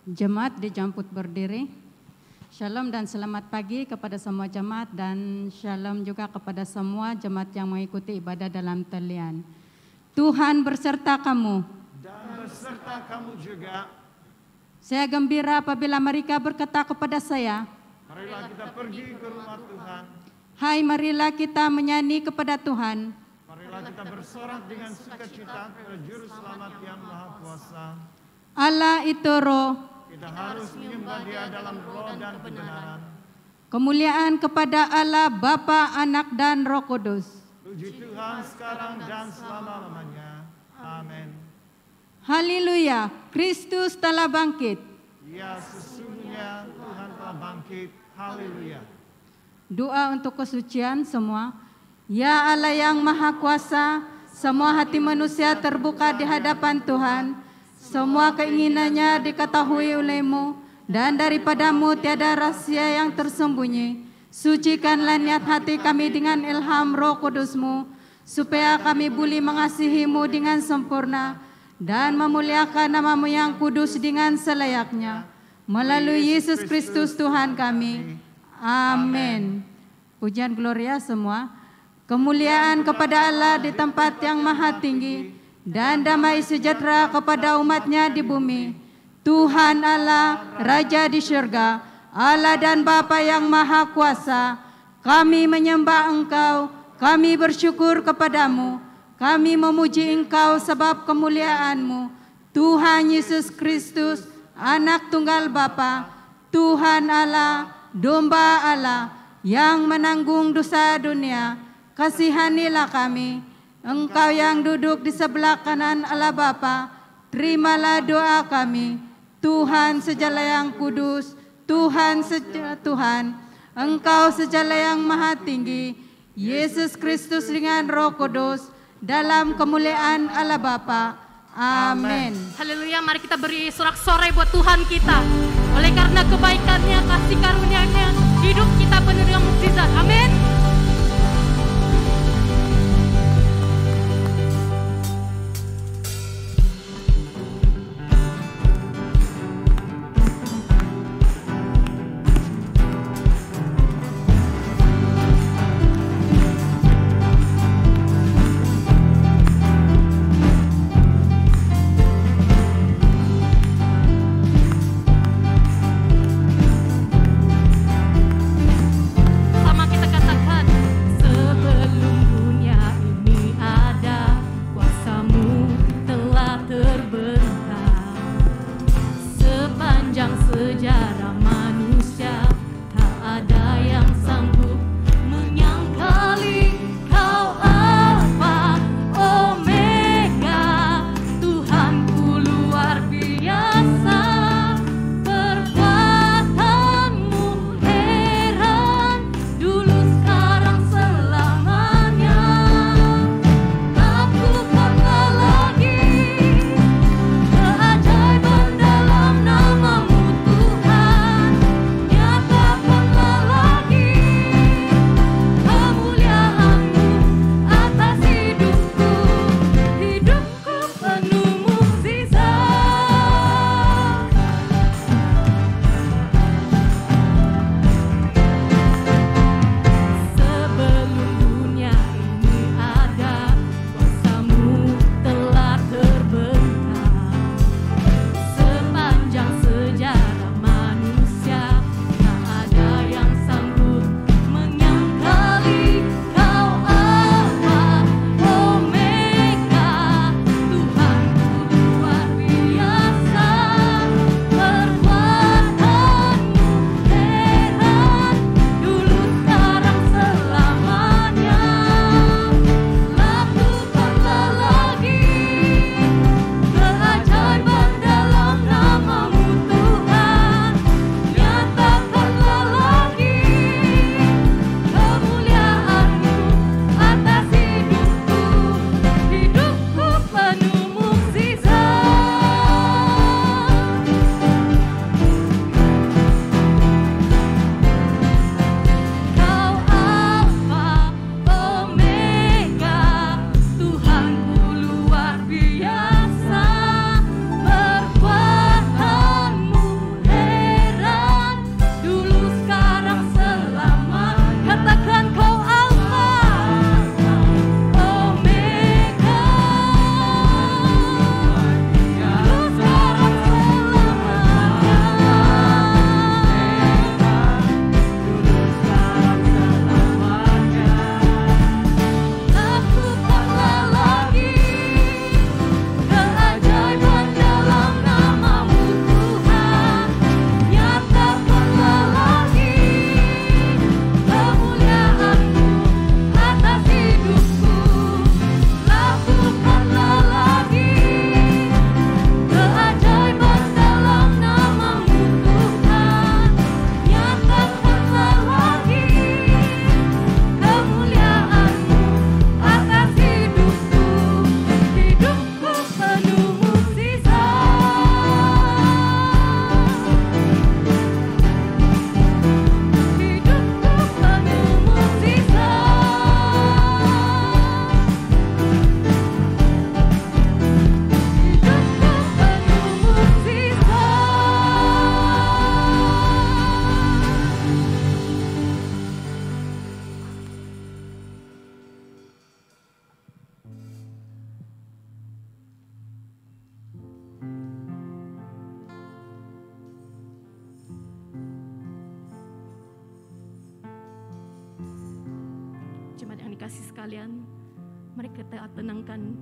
Jemaat dijemput berdiri. Shalom dan selamat pagi kepada semua jemaat dan shalom juga kepada semua jemaat yang mengikuti ibadah dalam talian. Tuhan berserta kamu. Dan berserta kamu juga. Saya gembira apabila mereka berkata kepada saya, Marilah kita pergi ke rumah Tuhan. hai, marilah kita menyanyi kepada Tuhan. Marilah kita bersorak dengan sukacita kepada Juru Selamat yang Maha Kuasa. Allah itu roh. Kita harus menyembah Dia dalam roh dan kebenaran. Kemuliaan kepada Allah Bapa, Anak dan Roh Kudus. Puji Tuhan sekarang dan selama-lamanya. Amin. Haleluya, Kristus telah bangkit. Ya, sesungguhnya Tuhan telah bangkit. Haleluya. Doa untuk kesucian semua. Ya Allah yang Maha Kuasa, semua hati manusia terbuka di hadapan Tuhan. Semua keinginannya diketahui oleh-Mu, dan daripadamu tiada rahasia yang tersembunyi. Sucikanlah niat hati kami dengan ilham Roh Kudus-Mu, supaya kami boleh mengasihi-Mu dengan sempurna, dan memuliakan nama-Mu yang kudus dengan selayaknya. Melalui Yesus Kristus Tuhan kami. Amin. Pujian Gloria semua. Kemuliaan kepada Allah di tempat yang maha tinggi, dan damai sejahtera kepada umat-Nya di bumi. Tuhan Allah, Raja di syurga, Allah dan Bapa yang Maha Kuasa, kami menyembah Engkau, kami bersyukur kepadamu, kami memuji Engkau sebab kemuliaan-Mu. Tuhan Yesus Kristus, Anak Tunggal Bapa, Tuhan Allah, Domba Allah, yang menanggung dosa dunia, kasihanilah kami. Engkau yang duduk di sebelah kanan Allah Bapa, terimalah doa kami. Tuhan sejala yang kudus, Tuhan, Engkau sejala yang maha tinggi, Yesus Kristus dengan Roh Kudus, dalam kemuliaan Allah Bapa. Amin. Haleluya, mari kita beri sorak-sorai buat Tuhan kita. Oleh karena kebaikannya, kasih karunia-Nya, hidup kita penuh dengan mukjizat. Amin. Sama kita katakan, kasih sekalian, mari kita tenangkan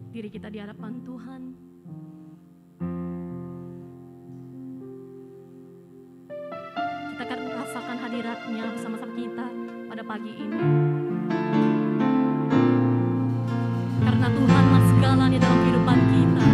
diri kita di hadapan Tuhan. Kita akan merasakan hadirat-Nya bersama-sama kita pada pagi ini. Karena Tuhanlah segalanya dalam kehidupan kita.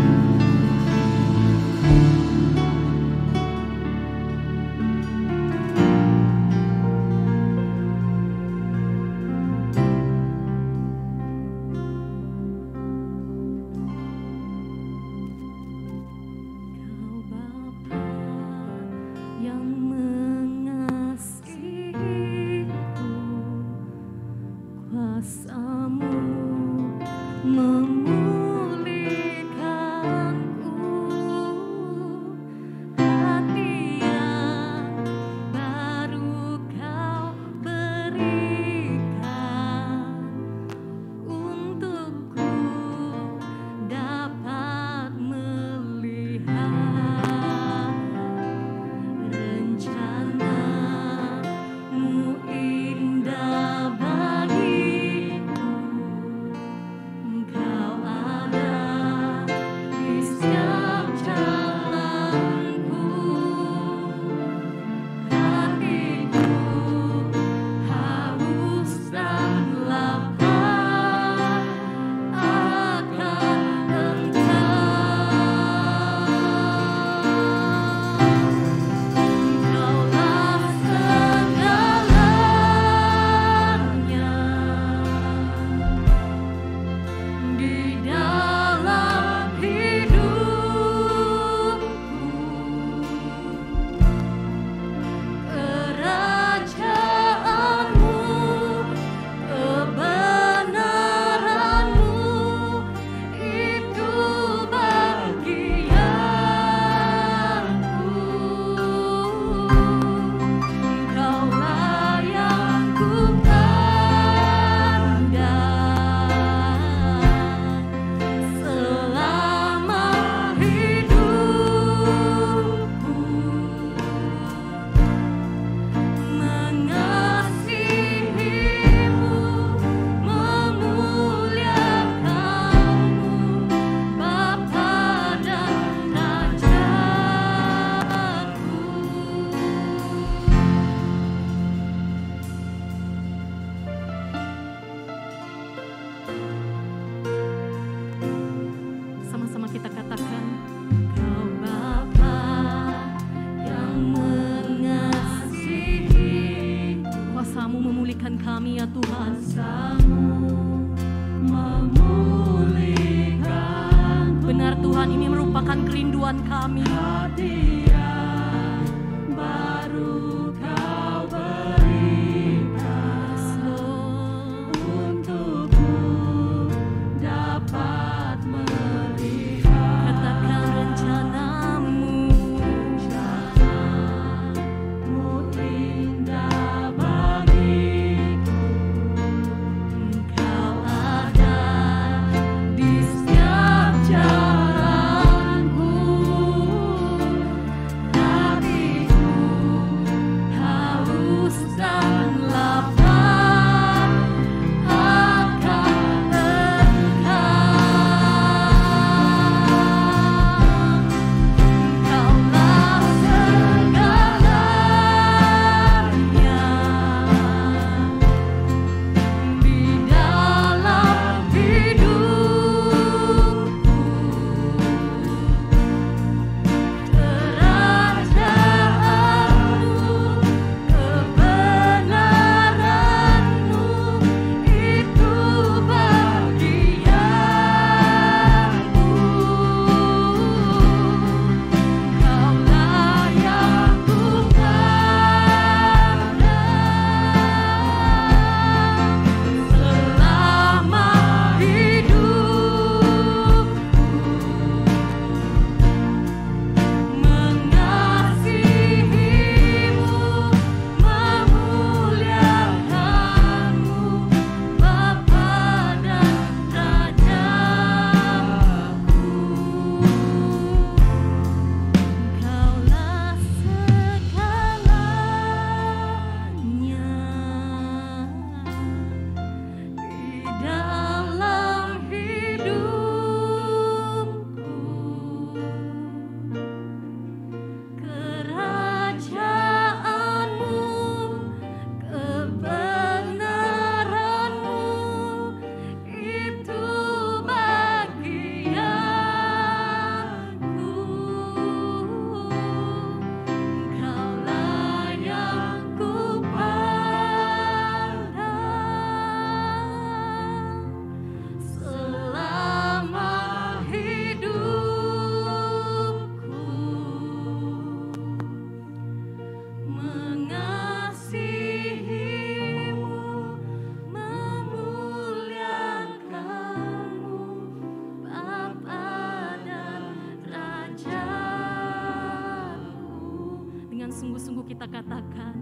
sungguh-sungguh kita katakan,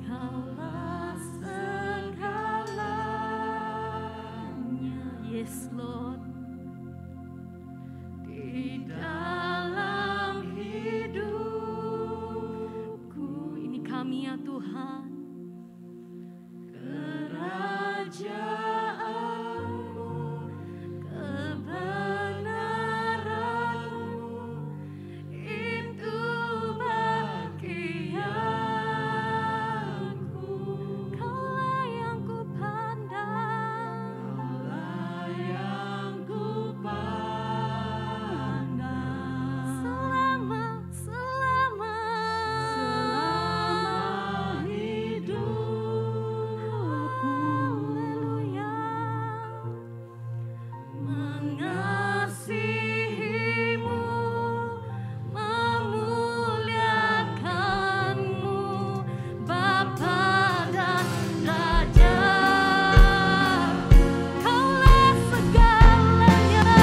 Kaulah segalanya. Yes Lord. Di dalam hidupku, ini kami ya Tuhan. Kerajaanmu, kebenaranmu, itu bagianku. Kaulah yang ku pandang, Kaulah yang ku pandang. Selama hidupku, haleluya, mengasihimu, memuliakanmu, Bapa dan Raja. Kaulah segalanya.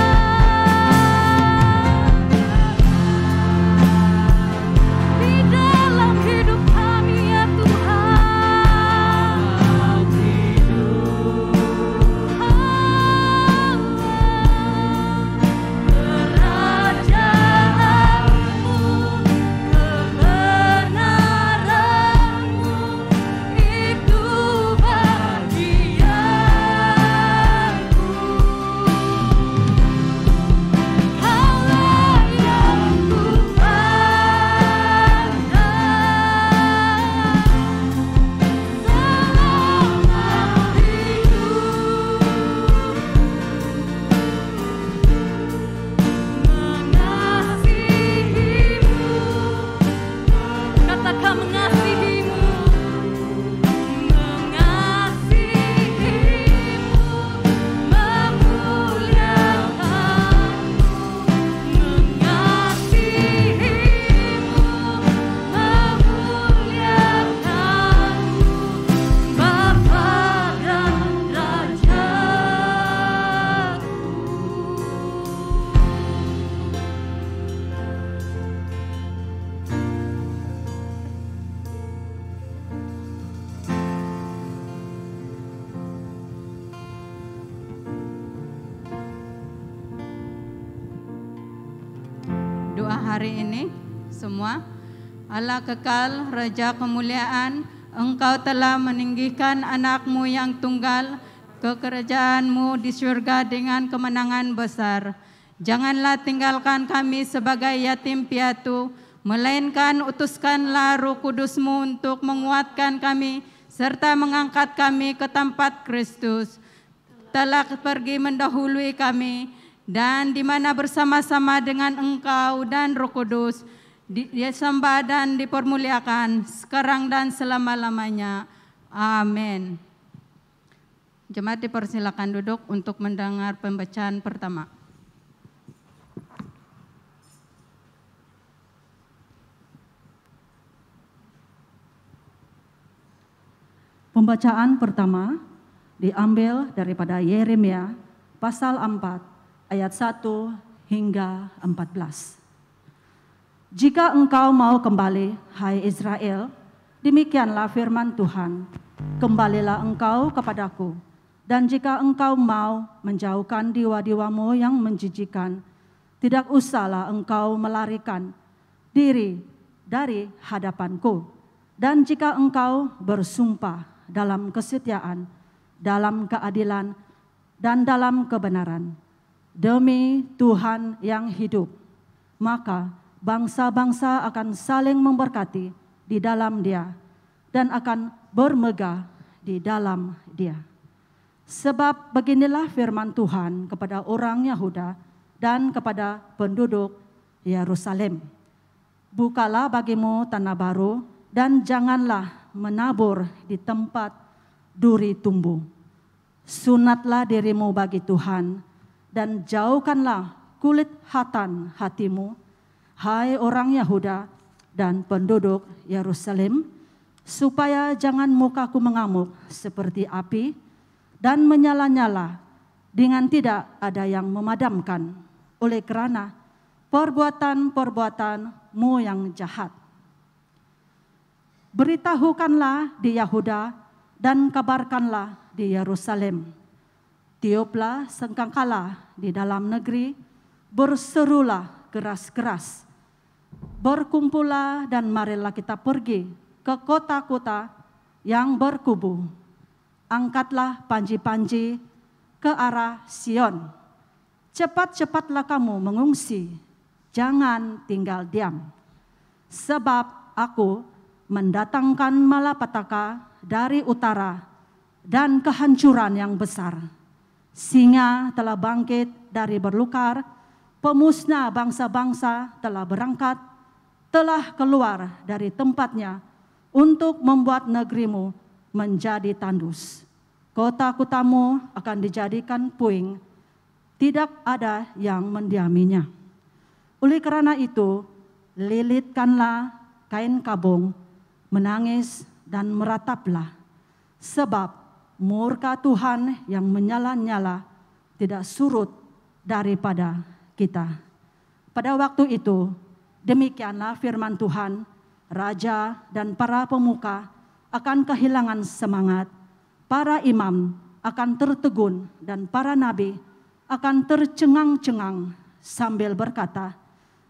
Di dalam hidup kami ya Tuhan. Kerajaanmu, kebenaranmu, itu bagianku. Kaulah yang ku pandang, selama hidupku, mengasihimu, katakan mengasihimu, memuliakanmu, Bapa dan Doa hari ini semua. Allah kekal, Raja kemuliaan, Engkau telah meninggikan anakmu yang tunggal ke kerajaanmu di surga dengan kemenangan besar. Janganlah tinggalkan kami sebagai yatim piatu, melainkan utuskanlah Roh Kudus-Mu untuk menguatkan kami serta mengangkat kami ke tempat Kristus telah pergi mendahului kami, dan di mana bersama-sama dengan Engkau dan Roh Kudus disembah dan dipermuliakan sekarang dan selama-lamanya. Amin. Jemaat dipersilakan duduk untuk mendengar pembacaan pertama. Pembacaan pertama diambil daripada Yeremia pasal 4 ayat 1 hingga 14. Jika engkau mau kembali, hai Israel, demikianlah firman Tuhan, kembalilah engkau kepadaku. Dan jika engkau mau menjauhkan diwa-diwamu yang menjijikan, tidak usahlah engkau melarikan diri dari hadapanku. Dan jika engkau bersumpah dalam kesetiaan, dalam keadilan, dan dalam kebenaran, demi Tuhan yang hidup, maka bangsa-bangsa akan saling memberkati di dalam Dia dan akan bermegah di dalam Dia. Sebab beginilah firman Tuhan kepada orang Yahuda dan kepada penduduk Yerusalem. Bukalah bagimu tanah baru dan janganlah menabur di tempat duri tumbuh. Sunatlah dirimu bagi Tuhan dan jauhkanlah kulit khatan hatimu, hai orang Yahuda dan penduduk Yerusalem, supaya jangan mukaku mengamuk seperti api dan menyala-nyala dengan tidak ada yang memadamkan oleh kerana perbuatan-perbuatanmu yang jahat. Beritahukanlah di Yahuda dan kabarkanlah di Yerusalem. Tiuplah sangkakala di dalam negeri, berserulah keras-keras. Berkumpullah dan marilah kita pergi ke kota-kota yang berkubu. Angkatlah panji-panji ke arah Sion. Cepat-cepatlah kamu mengungsi, jangan tinggal diam. Sebab aku mendatangkan malapetaka dari utara dan kehancuran yang besar. Singa telah bangkit dari berlukar, pemusnah bangsa-bangsa telah berangkat, telah keluar dari tempatnya untuk membuat negerimu menjadi tandus. Kota-kotamu akan dijadikan puing, tidak ada yang mendiaminya. Oleh karena itu, lilitkanlah kain kabung, menangis dan merataplah, sebab murka Tuhan yang menyala-nyala tidak surut daripada kita. Pada waktu itu, demikianlah firman Tuhan, raja dan para pemuka akan kehilangan semangat, para imam akan tertegun dan para nabi akan tercengang-cengang sambil berkata,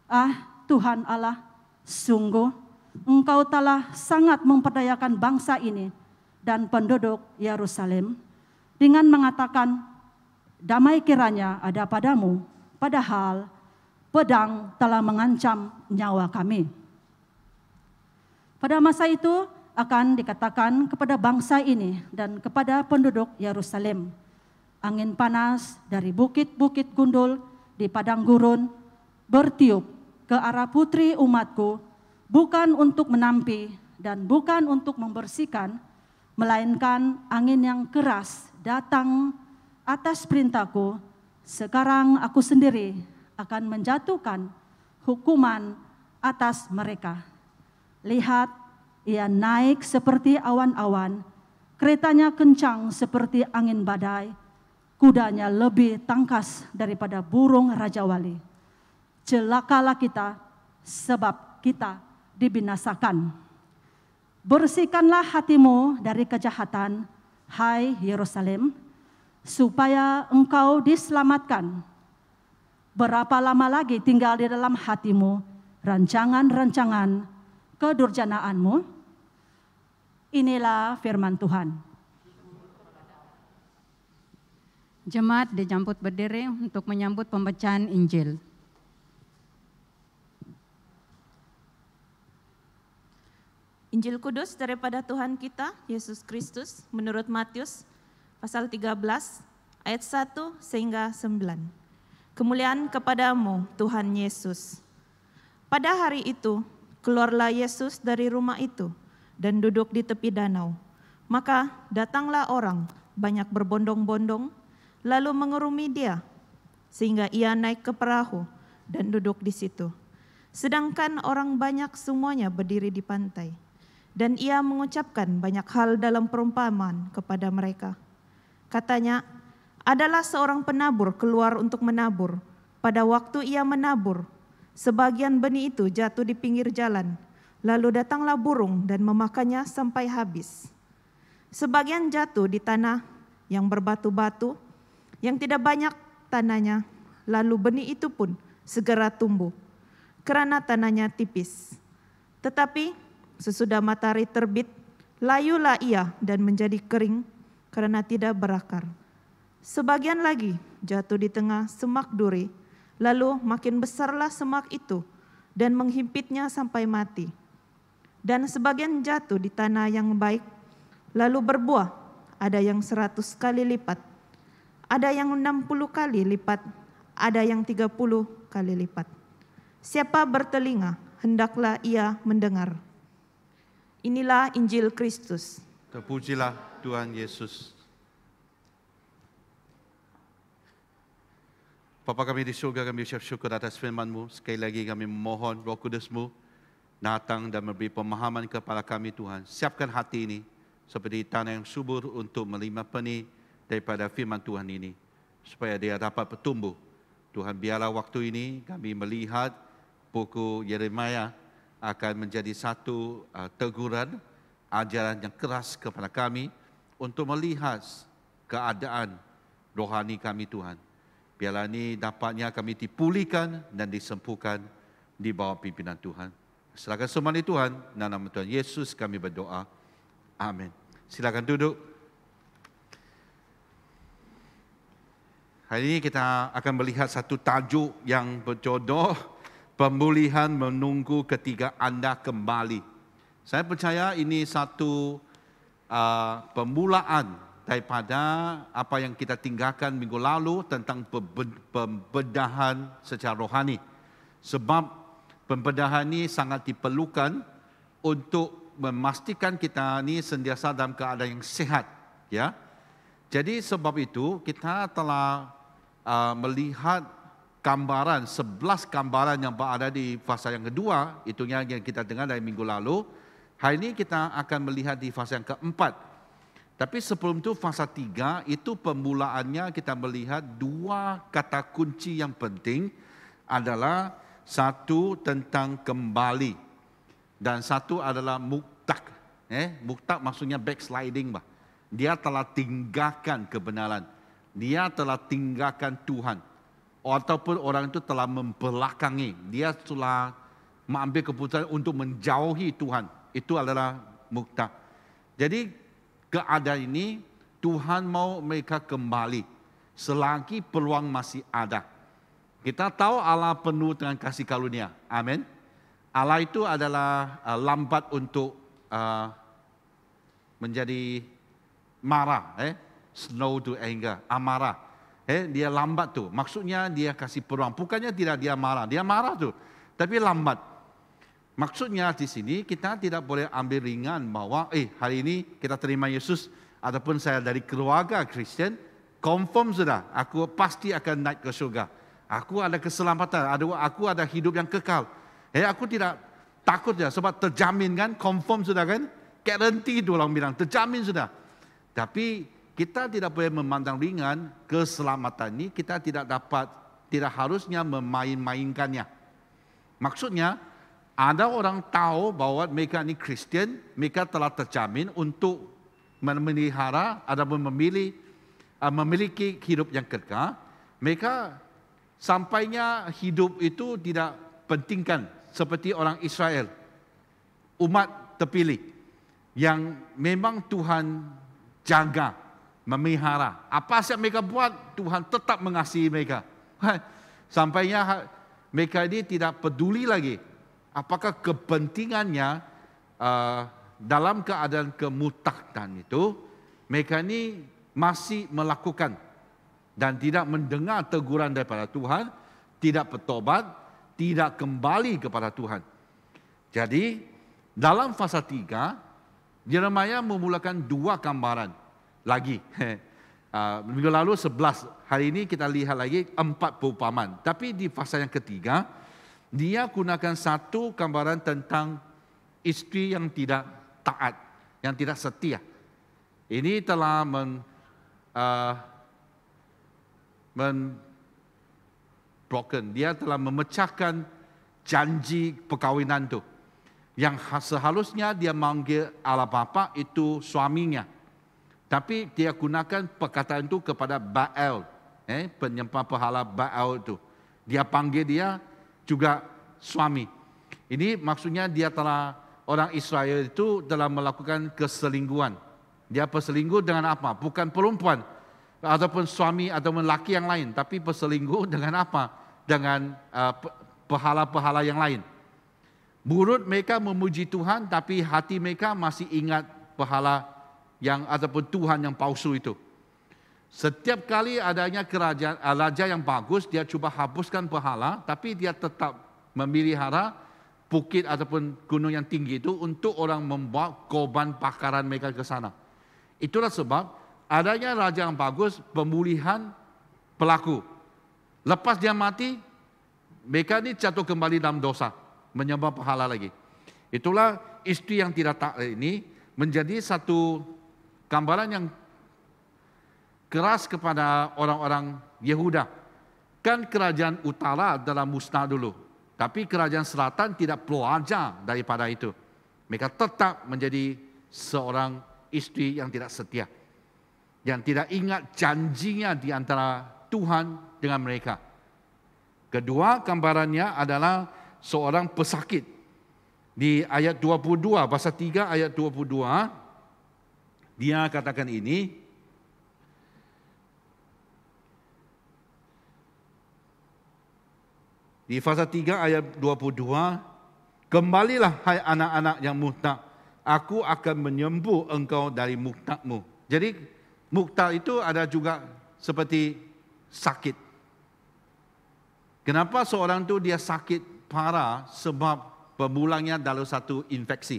"Ah Tuhan Allah, sungguh Engkau telah sangat memperdayakan bangsa ini dan penduduk Yerusalem dengan mengatakan, damai kiranya ada padamu, padahal pedang telah mengancam nyawa kami." Pada masa itu akan dikatakan kepada bangsa ini dan kepada penduduk Yerusalem, angin panas dari bukit-bukit gundul di padang gurun bertiup ke arah putri umatku, bukan untuk menampi dan bukan untuk membersihkan, melainkan angin yang keras datang atas perintahku. Sekarang aku sendiri akan menjatuhkan hukuman atas mereka. Lihat, ia naik seperti awan-awan, keretanya kencang seperti angin badai, kudanya lebih tangkas daripada burung rajawali. Celakalah kita, sebab kita dibinasakan. Bersihkanlah hatimu dari kejahatan, hai Yerusalem, supaya engkau diselamatkan. Berapa lama lagi tinggal di dalam hatimu rancangan-rancangan kedurjanaanmu? Inilah firman Tuhan. Jemaat dijemput berdiri untuk menyambut pembacaan Injil. Injil Kudus daripada Tuhan kita, Yesus Kristus, menurut Matius, pasal 13, ayat 1 sehingga 9. Kemuliaan kepadamu, Tuhan Yesus. Pada hari itu, keluarlah Yesus dari rumah itu dan duduk di tepi danau. Maka datanglah orang banyak berbondong-bondong, lalu mengerumuni dia, sehingga ia naik ke perahu dan duduk di situ. Sedangkan orang banyak semuanya berdiri di pantai. Dan ia mengucapkan banyak hal dalam perumpamaan kepada mereka. Katanya, adalah seorang penabur keluar untuk menabur. Pada waktu ia menabur, sebagian benih itu jatuh di pinggir jalan. Lalu datanglah burung dan memakannya sampai habis. Sebagian jatuh di tanah yang berbatu-batu, yang tidak banyak tanahnya. Lalu benih itu pun segera tumbuh, karena tanahnya tipis. Tetapi sesudah matahari terbit, layulah ia dan menjadi kering karena tidak berakar. Sebagian lagi jatuh di tengah semak duri, lalu makin besarlah semak itu dan menghimpitnya sampai mati. Dan sebagian jatuh di tanah yang baik, lalu berbuah, ada yang 100 kali lipat, ada yang 60 kali lipat, ada yang 30 kali lipat. Siapa bertelinga, hendaklah ia mendengar. Inilah Injil Kristus. Terpujilah Tuhan Yesus. Bapa kami di surga, kami ucap syukur atas firman-Mu. Sekali lagi kami memohon Roh Kudus-Mu datang dan memberi pemahaman kepada kami Tuhan. Siapkan hati ini seperti tanah yang subur untuk menerima benih daripada firman Tuhan ini, supaya dia dapat bertumbuh. Tuhan, biarlah waktu ini kami melihat buku Yeremia akan menjadi satu teguran ajaran yang keras kepada kami untuk melihat keadaan rohani kami Tuhan. Biarlah ini dapatnya kami dipulihkan dan disembuhkan di bawah pimpinan Tuhan. Silakan semua ini Tuhan, dalam nama Tuhan Yesus kami berdoa. Amin. Silakan duduk. Hari ini kita akan melihat satu tajuk yang berjodoh pemulihan menunggu ketika Anda kembali. Saya percaya ini satu permulaan daripada apa yang kita tinggalkan minggu lalu tentang pembedahan secara rohani. Sebab pembedahan ini sangat diperlukan untuk memastikan kita ini sentiasa dalam keadaan yang sehat. Ya. Jadi sebab itu kita telah melihat gambaran, 11 gambaran yang berada di fasa yang kedua, itu yang kita dengar dari minggu lalu. Hari ini kita akan melihat di fasa yang keempat. Tapi sebelum itu fasa 3, itu permulaannya kita melihat 2 kata kunci yang penting adalah satu tentang kembali dan satu adalah muktak. Muktak maksudnya backsliding. Dia telah tinggalkan kebenaran. Dia telah tinggalkan Tuhan. Ataupun orang itu telah membelakangi. Dia telah mengambil keputusan untuk menjauhi Tuhan. Itu adalah muktak. Jadi keadaan ini Tuhan mau mereka kembali selagi peluang masih ada. Kita tahu Allah penuh dengan kasih karunia. Amin. Allah itu adalah lambat untuk menjadi marah. Slow to anger, amarah. Dia lambat tu. Maksudnya dia kasih peluang. Bukannya tidak dia marah tu. Tapi lambat. Maksudnya di sini kita tidak boleh ambil ringan bahwa hari ini kita terima Yesus ataupun saya dari keluarga Kristen, confirm sudah, aku pasti akan naik ke surga. Aku ada keselamatan, aku ada hidup yang kekal. Aku tidak takut ya, sebab terjamin kan, confirm sudah kan, guarantee itu orang bilang, terjamin sudah. Tapi kita tidak boleh memandang ringan keselamatan ini, kita tidak harusnya memain-mainkannya. Maksudnya, ada orang tahu bahwa mereka ini Kristen, mereka telah terjamin untuk memelihara ataupun memiliki hidup yang kekal. Mereka sampainya hidup itu tidak pentingkan seperti orang Israel, umat terpilih yang memang Tuhan jaga, memelihara. Apa saja mereka buat, Tuhan tetap mengasihi mereka. Sampainya mereka ini tidak peduli lagi apakah kepentingannya dalam keadaan kemutaktan itu, mereka ini masih melakukan dan tidak mendengar teguran daripada Tuhan, tidak bertobat, tidak kembali kepada Tuhan. Jadi, dalam fasa 3, Yeremia memulakan 2 gambaran lagi. Minggu lalu 11, hari ini kita lihat lagi 4 perumpamaan. Tapi di fasa yang ketiga, dia gunakan 1 gambaran tentang istri yang tidak taat, yang tidak setia. Ini telah dia telah memecahkan janji perkawinan itu. Yang seharusnya dia manggil Allah Bapa itu suaminya. Tapi dia gunakan perkataan itu kepada Baal, penyembah berhala Baal itu. Dia panggil dia juga suami. Ini maksudnya dia telah, orang Israel itu telah melakukan keselingkuhan. Dia berselingkuh dengan apa? Bukan perempuan ataupun suami ataupun laki yang lain, tapi berselingkuh dengan apa? Dengan berhala-berhala yang lain. Mulut mereka memuji Tuhan, tapi hati mereka masih ingat berhala yang ataupun Tuhan yang palsu itu. Setiap kali adanya kerajaan raja yang bagus, dia cuba hapuskan berhala, tapi dia tetap memelihara bukit ataupun gunung yang tinggi itu untuk orang membawa korban bakaran mereka ke sana. Itulah sebab adanya raja yang bagus, pemulihan pelaku. Lepas dia mati, mereka ini jatuh kembali dalam dosa, menyembah berhala lagi. Itulah istri yang tidak taat ini menjadi satu gambaran yang keras kepada orang-orang Yehuda. Kan kerajaan utara adalah musnah dulu, tapi kerajaan selatan tidak belajar daripada itu. Mereka tetap menjadi seorang istri yang tidak setia, yang tidak ingat janjinya di antara Tuhan dengan mereka. Kedua, gambarannya adalah seorang pesakit. Di ayat 22, pasal 3 ayat 22, dia katakan ini, di pasal 3 ayat 22, kembalilah hai anak-anak yang muktak, aku akan menyembuh engkau dari muktakmu. Jadi muktak itu ada juga seperti sakit. Kenapa seorang itu dia sakit parah? Sebab bermulanya dalam satu infeksi.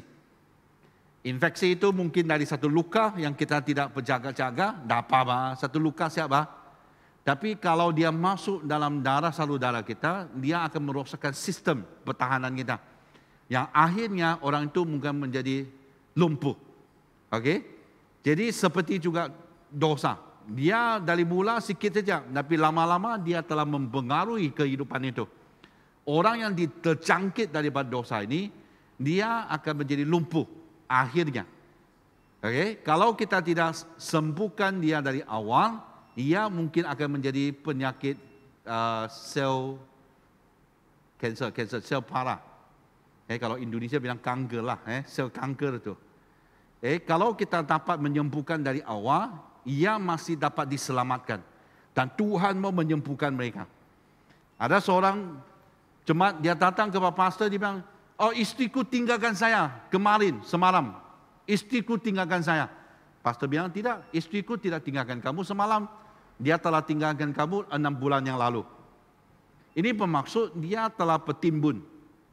Infeksi itu mungkin dari satu luka yang kita tidak berjaga-jaga, tak apa, satu luka siapa? Tapi kalau dia masuk dalam darah saudara kita, dia akan merosakkan sistem pertahanan kita. Yang akhirnya orang itu mungkin menjadi lumpuh. Okey? Jadi seperti juga dosa. Dia dari mula sikit saja, tapi lama-lama dia telah mempengaruhi kehidupan itu. Orang yang terjangkit daripada dosa ini, dia akan menjadi lumpuh akhirnya. Okay? Kalau kita tidak sembuhkan dia dari awal, dia mungkin akan menjadi penyakit sel kanker, sel parah. Kalau Indonesia bilang kanker lah, sel kanker itu. Kalau kita dapat menyembuhkan dari awal, ia masih dapat diselamatkan. Dan Tuhan mau menyembuhkan mereka. Ada seorang jemaat, dia datang ke pastor, dia bilang, oh istriku tinggalkan saya kemarin, semalam. Istriku tinggalkan saya. Pastor bilang, tidak, istriku tidak tinggalkan kamu semalam. Dia telah tinggalkan kamu 6 bulan yang lalu. Ini bermaksud dia telah bertimbun.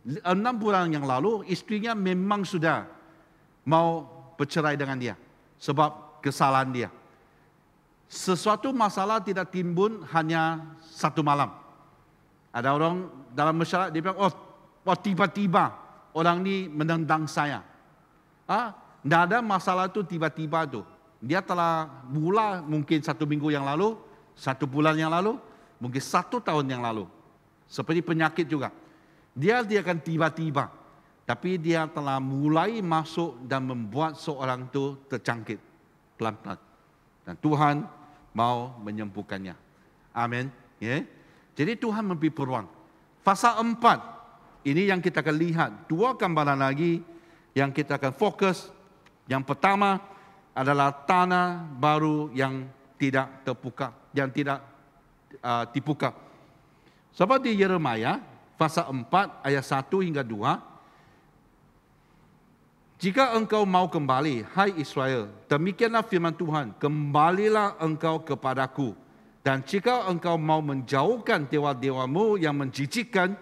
6 bulan yang lalu, istrinya memang sudah mau bercerai dengan dia. Sebab kesalahan dia. Sesuatu masalah tidak timbun hanya satu malam. Ada orang dalam masyarakat, dia bilang, oh tiba-tiba orang ini menentang saya. Tidak ada masalah itu tiba-tiba itu. Dia telah mula mungkin 1 minggu yang lalu, 1 bulan yang lalu, mungkin 1 tahun yang lalu. Seperti penyakit juga. Dia akan tiba-tiba. Tapi dia telah mulai masuk dan membuat seorang itu terjangkit. Pelan-pelan. Dan Tuhan mau menyembuhkannya. Amin. Yeah. Jadi Tuhan memberi peluang. Fasa 4, ini yang kita akan lihat. 2 gambaran lagi yang kita akan fokus. Yang pertama adalah tanah baru yang tidak terbuka, yang tidak dibuka. Sebab di Yeremia, fasa 4 ayat 1 hingga 2. Jika engkau mau kembali, hai Israel, demikianlah firman Tuhan, kembalilah engkau kepadaku. Dan jika engkau mau menjauhkan dewa-dewamu yang menjijikkan,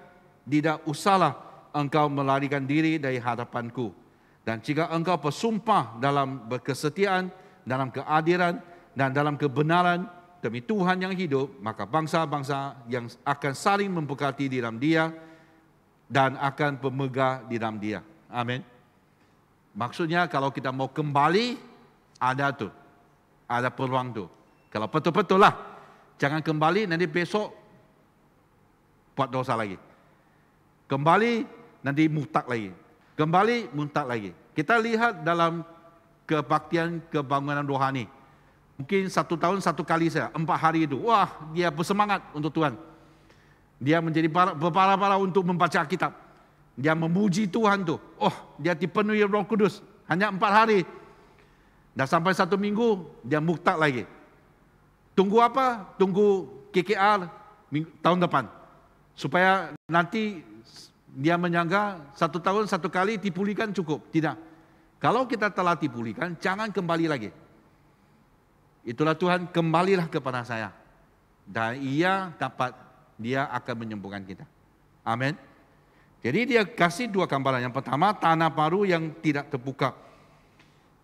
tidak usahlah engkau melarikan diri dari hadapanku. Dan jika engkau bersumpah dalam berkesetiaan, dalam keadilan, dan dalam kebenaran, demi Tuhan yang hidup, maka bangsa-bangsa yang akan saling memberkati di dalam dia, dan akan bermegah di dalam dia. Amin. Maksudnya kalau kita mau kembali, ada tuh. Ada peluang tuh. Kalau betul-betul lah. Jangan kembali, nanti besok buat dosa lagi. Kembali, nanti murtad lagi. Kembali, murtad lagi. Kita lihat dalam kebaktian kebangunan rohani. Mungkin 1 tahun 1 kali saja, 4 hari itu. Wah, dia bersemangat untuk Tuhan. Dia menjadi berparah-parah untuk membaca Alkitab. Dia memuji Tuhan tu. Oh, dia dipenuhi Roh Kudus. Hanya 4 hari. Dan sampai 1 minggu, dia murtad lagi. Tunggu apa? Tunggu KKR tahun depan. Supaya nanti dia menyangka 1 tahun 1 kali dipulihkan cukup. Tidak. Kalau kita telah dipulihkan, jangan kembali lagi. Itulah Tuhan, kembalilah kepada saya. Dan dia akan menyembuhkan kita. Amin. Jadi dia kasih 2 gambaran. Yang pertama, tanah baru yang tidak terbuka.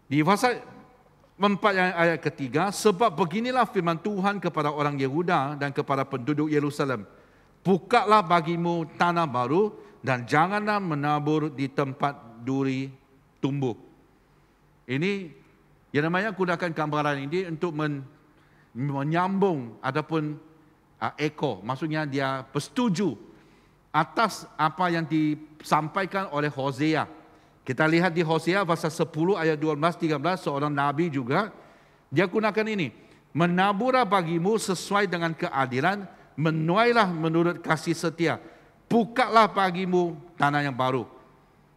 Di pasal 4 ayat ketiga, sebab beginilah firman Tuhan kepada orang Yehuda dan kepada penduduk Yerusalem. Bukalah bagimu tanah baru dan janganlah menabur di tempat duri tumbuh. Ini yang namanya gunakan gambaran ini untuk menyambung ataupun echo. Maksudnya dia bersetuju atas apa yang disampaikan oleh Hosea Kita lihat di Hosea pasal 10 ayat 12-13, seorang nabi juga, dia gunakan ini. Menaburlah bagimu sesuai dengan keadilan, menuailah menurut kasih setia. Bukalah bagimu tanah yang baru.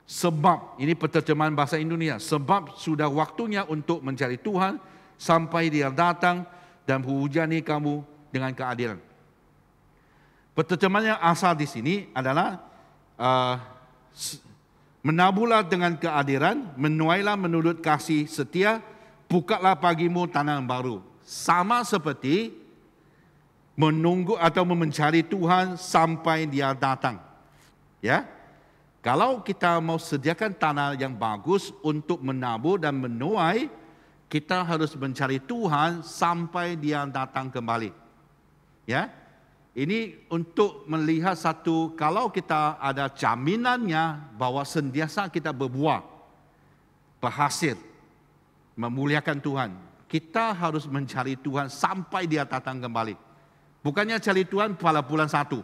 Sebab, ini penerjemahan bahasa Indonesia, sebab sudah waktunya untuk mencari Tuhan, sampai Dia datang dan menghujani kamu dengan keadilan. Penerjemahan yang asal di sini adalah, menaburlah dengan keadilan, menuailah menurut kasih setia, bukalah bagimu tanah yang baru. Sama seperti menunggu atau mencari Tuhan sampai Dia datang. Ya, kalau kita mau sediakan tanah yang bagus untuk menabur dan menuai, kita harus mencari Tuhan sampai Dia datang kembali. Ya, ini untuk melihat satu, kalau kita ada jaminannya bahwa sentiasa kita berbuah, berhasil, memuliakan Tuhan. Kita harus mencari Tuhan sampai Dia datang kembali. Bukannya cari Tuhan pada bulan 1.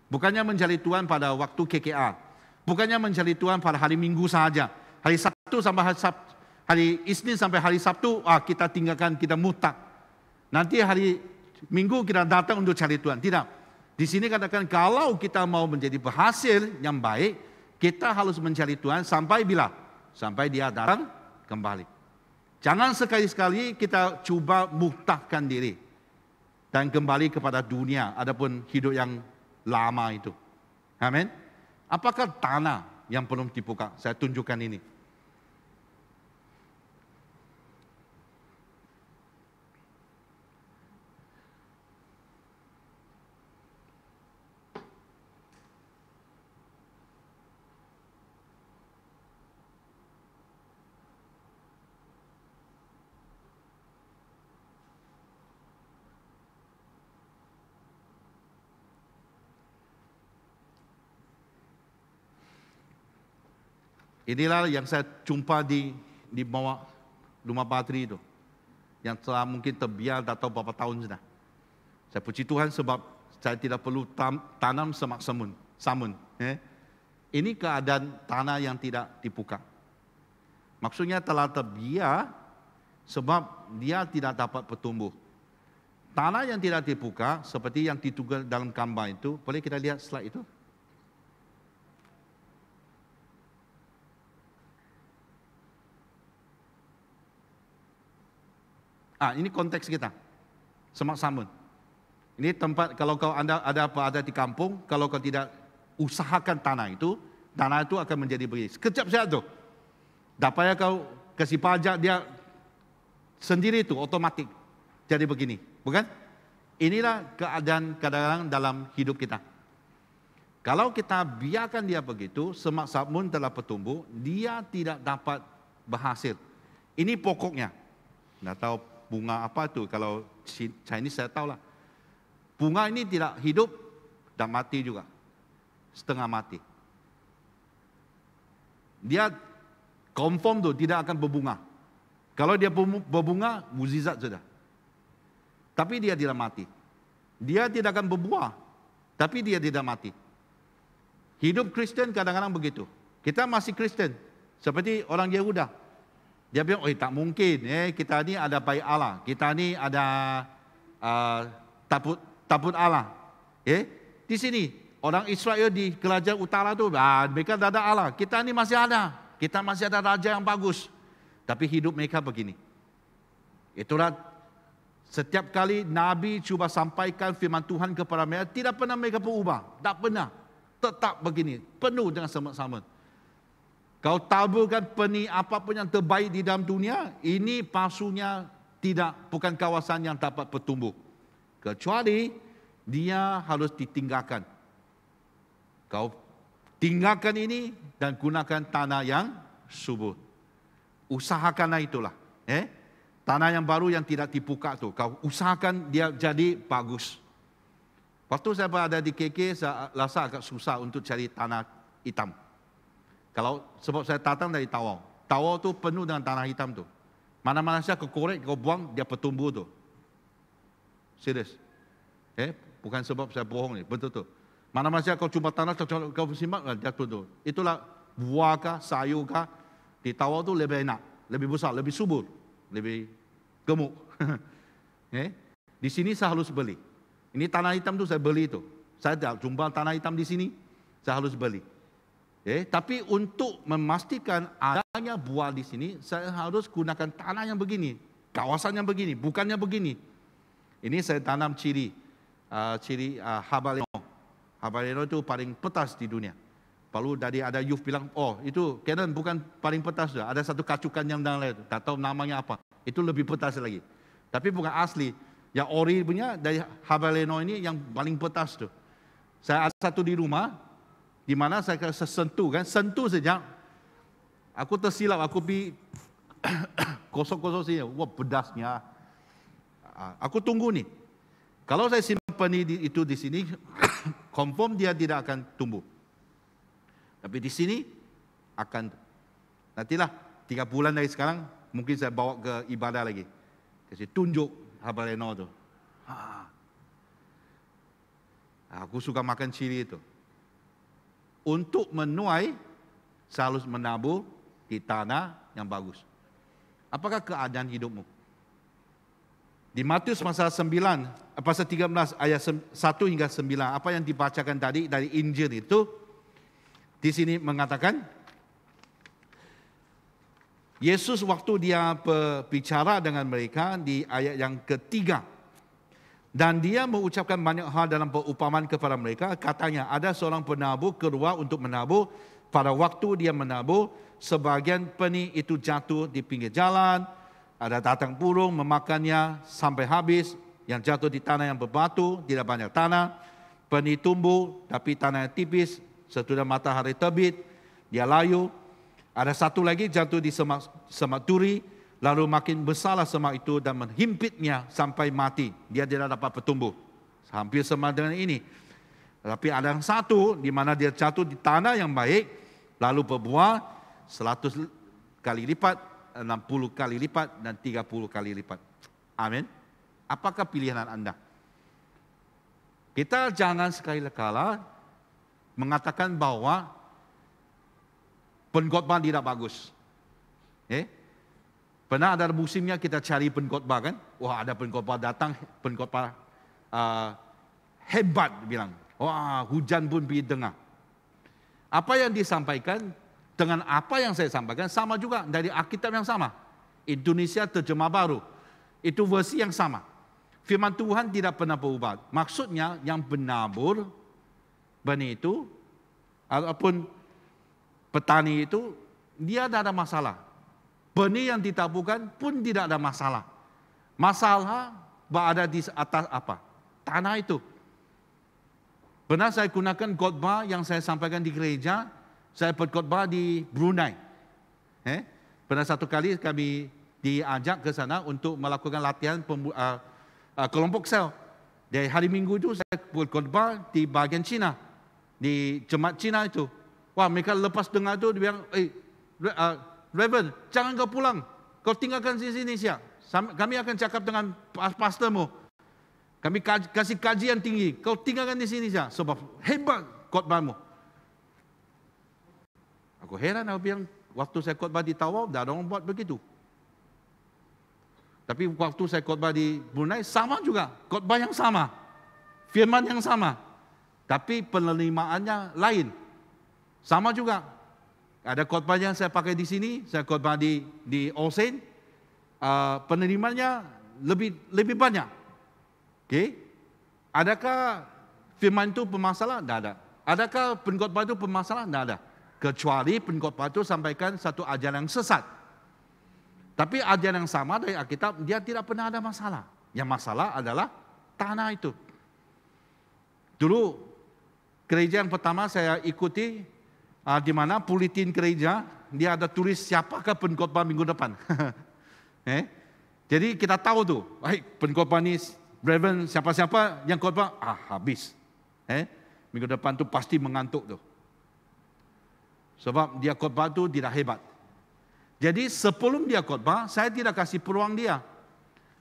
Bukannya mencari Tuhan pada waktu KKR. Bukannya mencari Tuhan pada hari Minggu saja. Hari Sabtu sampai hari Isnin sampai hari Sabtu, kita tinggalkan, kita mutak. Nanti hari Minggu kita datang untuk cari Tuhan. Tidak. Di sini katakan kalau kita mau menjadi berhasil yang baik, kita harus mencari Tuhan sampai bila? Sampai Dia datang kembali. Jangan sekali-sekali kita cuba muktahkan diri dan kembali kepada dunia, adapun hidup yang lama itu. Amin. Apakah tanah yang belum dibuka? Saya tunjukkan ini. Inilah yang saya jumpa di bawah rumah Badri itu, yang telah mungkin terbiar tak tahu berapa tahun sudah. Saya puji Tuhan sebab saya tidak perlu tanam semak samun. Ini keadaan tanah yang tidak dibuka. Maksudnya telah terbiar sebab dia tidak dapat bertumbuh. Tanah yang tidak dibuka seperti yang ditugas dalam gambar itu, boleh kita lihat slide itu? Ini konteks kita, semak samun. Ini tempat, kalau kau ada di kampung, kalau kau tidak usahakan tanah itu akan menjadi begini. Sekejap saja tu, dapatnya kau kasih pajak, dia sendiri itu otomatis jadi begini, bukan? Inilah keadaan kadang-kadang dalam hidup kita. Kalau kita biarkan dia begitu, semak samun telah bertumbuh, dia tidak dapat berhasil. Ini pokoknya. Tidak tahu bunga apa tu, kalau Chinese saya tahu lah. Bunga ini tidak hidup dan mati juga. Setengah mati. Dia confirm tu tidak akan berbunga. Kalau dia berbunga, mukjizat sudah. Tapi dia tidak mati. Dia tidak akan berbuah, tapi dia tidak mati. Hidup Kristen kadang-kadang begitu. Kita masih Kristen, seperti orang Yehuda. Dia bilang, tak mungkin, kita ni ada baik Allah, kita ni ada takut Allah. Di sini, orang Israel di kerajaan utara tu, mereka dah ada Allah, kita ni masih ada, kita masih ada raja yang bagus. Tapi hidup mereka begini. Itulah setiap kali Nabi cuba sampaikan firman Tuhan kepada mereka, tidak pernah mereka berubah, tak pernah. Tetap begini, penuh dengan semak-samun. Kau taburkan benih apapun yang terbaik di dalam dunia, ini palsunya bukan kawasan yang dapat bertumbuh. Kecuali dia harus ditinggalkan. Kau tinggalkan ini dan gunakan tanah yang subur. Usahakanlah itulah. Tanah yang baru yang tidak dibuka tu, kau usahakan dia jadi bagus. Waktu saya berada di KK, saya rasa agak susah untuk cari tanah hitam. Sebab saya datang dari Tawau. Tawau tu penuh dengan tanah hitam tu. Mana-mana saja kau korek, kau buang, dia bertumbuh tu. Serius. Bukan sebab saya bohong ni, betul tu. Mana-mana saja kau cuba tanah, kau simak, dia tumbuh. Itulah buah kah, sayur kah, di Tawau tu lebih enak, lebih besar, lebih subur, lebih gemuk. Di sini saya harus beli. Ini tanah hitam tu saya beli itu. Saya tak jumpa tanah hitam di sini, saya harus beli. Tapi untuk memastikan adanya buah di sini, saya harus gunakan tanah yang begini, kawasan yang begini, bukannya begini. Ini saya tanam ciri habaleno. Habaleno itu paling petas di dunia. Lalu dari ada youth bilang, oh itu Kenan bukan paling petas dah. Ada satu kacukan yang lain, tak tahu namanya apa. Itu lebih petas lagi. Tapi bukan asli. Yang ori punya dari habaleno ini yang paling petas tu. Saya ada satu di rumah, di mana saya sentuh saja. Aku tersilap, aku pergi kosong-kosong sini. Wah pedasnya. Aku tunggu nih. Kalau saya simpan itu di sini, confirm dia tidak akan tumbuh. Tapi di sini akan, nantilah 3 bulan dari sekarang, mungkin saya bawa ke ibadah lagi. Kasih tunjuk habaleno tu. Aku suka makan ciri itu. Untuk menuai, saya harus menabur di tanah yang bagus. Apakah keadaan hidupmu? Di Matius pasal 13 ayat 1 hingga 9, apa yang dibacakan tadi dari Injil itu, di sini mengatakan, Yesus waktu dia berbicara dengan mereka di ayat yang ketiga, dan dia mengucapkan banyak hal dalam perumpamaan kepada mereka, katanya, ada seorang penabur keluar untuk menabur. Pada waktu dia menabur, sebagian benih itu jatuh di pinggir jalan, ada datang burung memakannya sampai habis, yang jatuh di tanah yang berbatu, tidak banyak tanah, benih tumbuh tapi tanah yang tipis, sesudah matahari terbit, dia layu. Ada satu lagi jatuh di semak duri, lalu makin besarlah semak itu dan menghimpitnya sampai mati. Dia tidak dapat bertumbuh. Hampir sama dengan ini. Tapi ada yang satu di mana dia jatuh di tanah yang baik, lalu berbuah 100 kali lipat, 60 kali lipat, dan 30 kali lipat. Amin. Apakah pilihan Anda? Kita jangan sekali-kala mengatakan bahwa pengkhotbah tidak bagus. Pernah ada musimnya kita cari pengkhotbah kan? Wah, ada pengkhotbah datang, pengkhotbah hebat bilang. Wah, hujan pun pergi dengar. Apa yang disampaikan dengan apa yang saya sampaikan sama juga dari Alkitab yang sama. Indonesia Terjemah Baru. Itu versi yang sama. Firman Tuhan tidak pernah berubah. Maksudnya yang menabur benih itu ataupun petani itu dia tidak ada masalah. Benih yang ditaburkan pun tidak ada masalah. Masalah berada di atas apa? Tanah itu. Pernah saya gunakan khotbah yang saya sampaikan di gereja, saya berkhotbah di Brunei. Pernah satu kali kami diajak ke sana untuk melakukan latihan kelompok sel. Dari hari Minggu itu saya berkhotbah di bagian Cina, di jemaat Cina itu. Wah, mereka lepas dengar itu dia bilang, Reverend, jangan kau pulang, kau tinggalkan di sini siap. Kami akan cakap dengan pastormu. Kami kasih kajian tinggi, kau tinggalkan di sini siap. Sebab hebat khotbahmu. Aku heran, aku bilang, waktu saya khotbah di Tawau, tidak ada orang buat begitu. Tapi waktu saya khotbah di Brunei, sama juga. Khotbah yang sama. Firman yang sama. Tapi penerimaannya lain. Sama juga. Ada khotbah yang saya pakai di sini, saya khotbah di Olsen, penerimanya lebih banyak. Okay? Adakah firman itu bermasalah? Tidak ada. Adakah pengkhotbah itu bermasalah? Tidak ada. Kecuali pengkhotbah itu sampaikan satu ajaran yang sesat. Tapi ajaran yang sama dari Alkitab, dia tidak pernah ada masalah. Yang masalah adalah tanah itu. Dulu, gereja yang pertama saya ikuti, di mana bulletin gereja, dia ada tulis siapakah pengkhotbah minggu depan. Jadi kita tahu tuh, pengkhotbah ini, Reverend siapa-siapa yang khotbah, habis. Minggu depan tuh pasti mengantuk tuh. Sebab dia khotbah tuh tidak hebat. Jadi sebelum dia khotbah, saya tidak kasih peluang dia.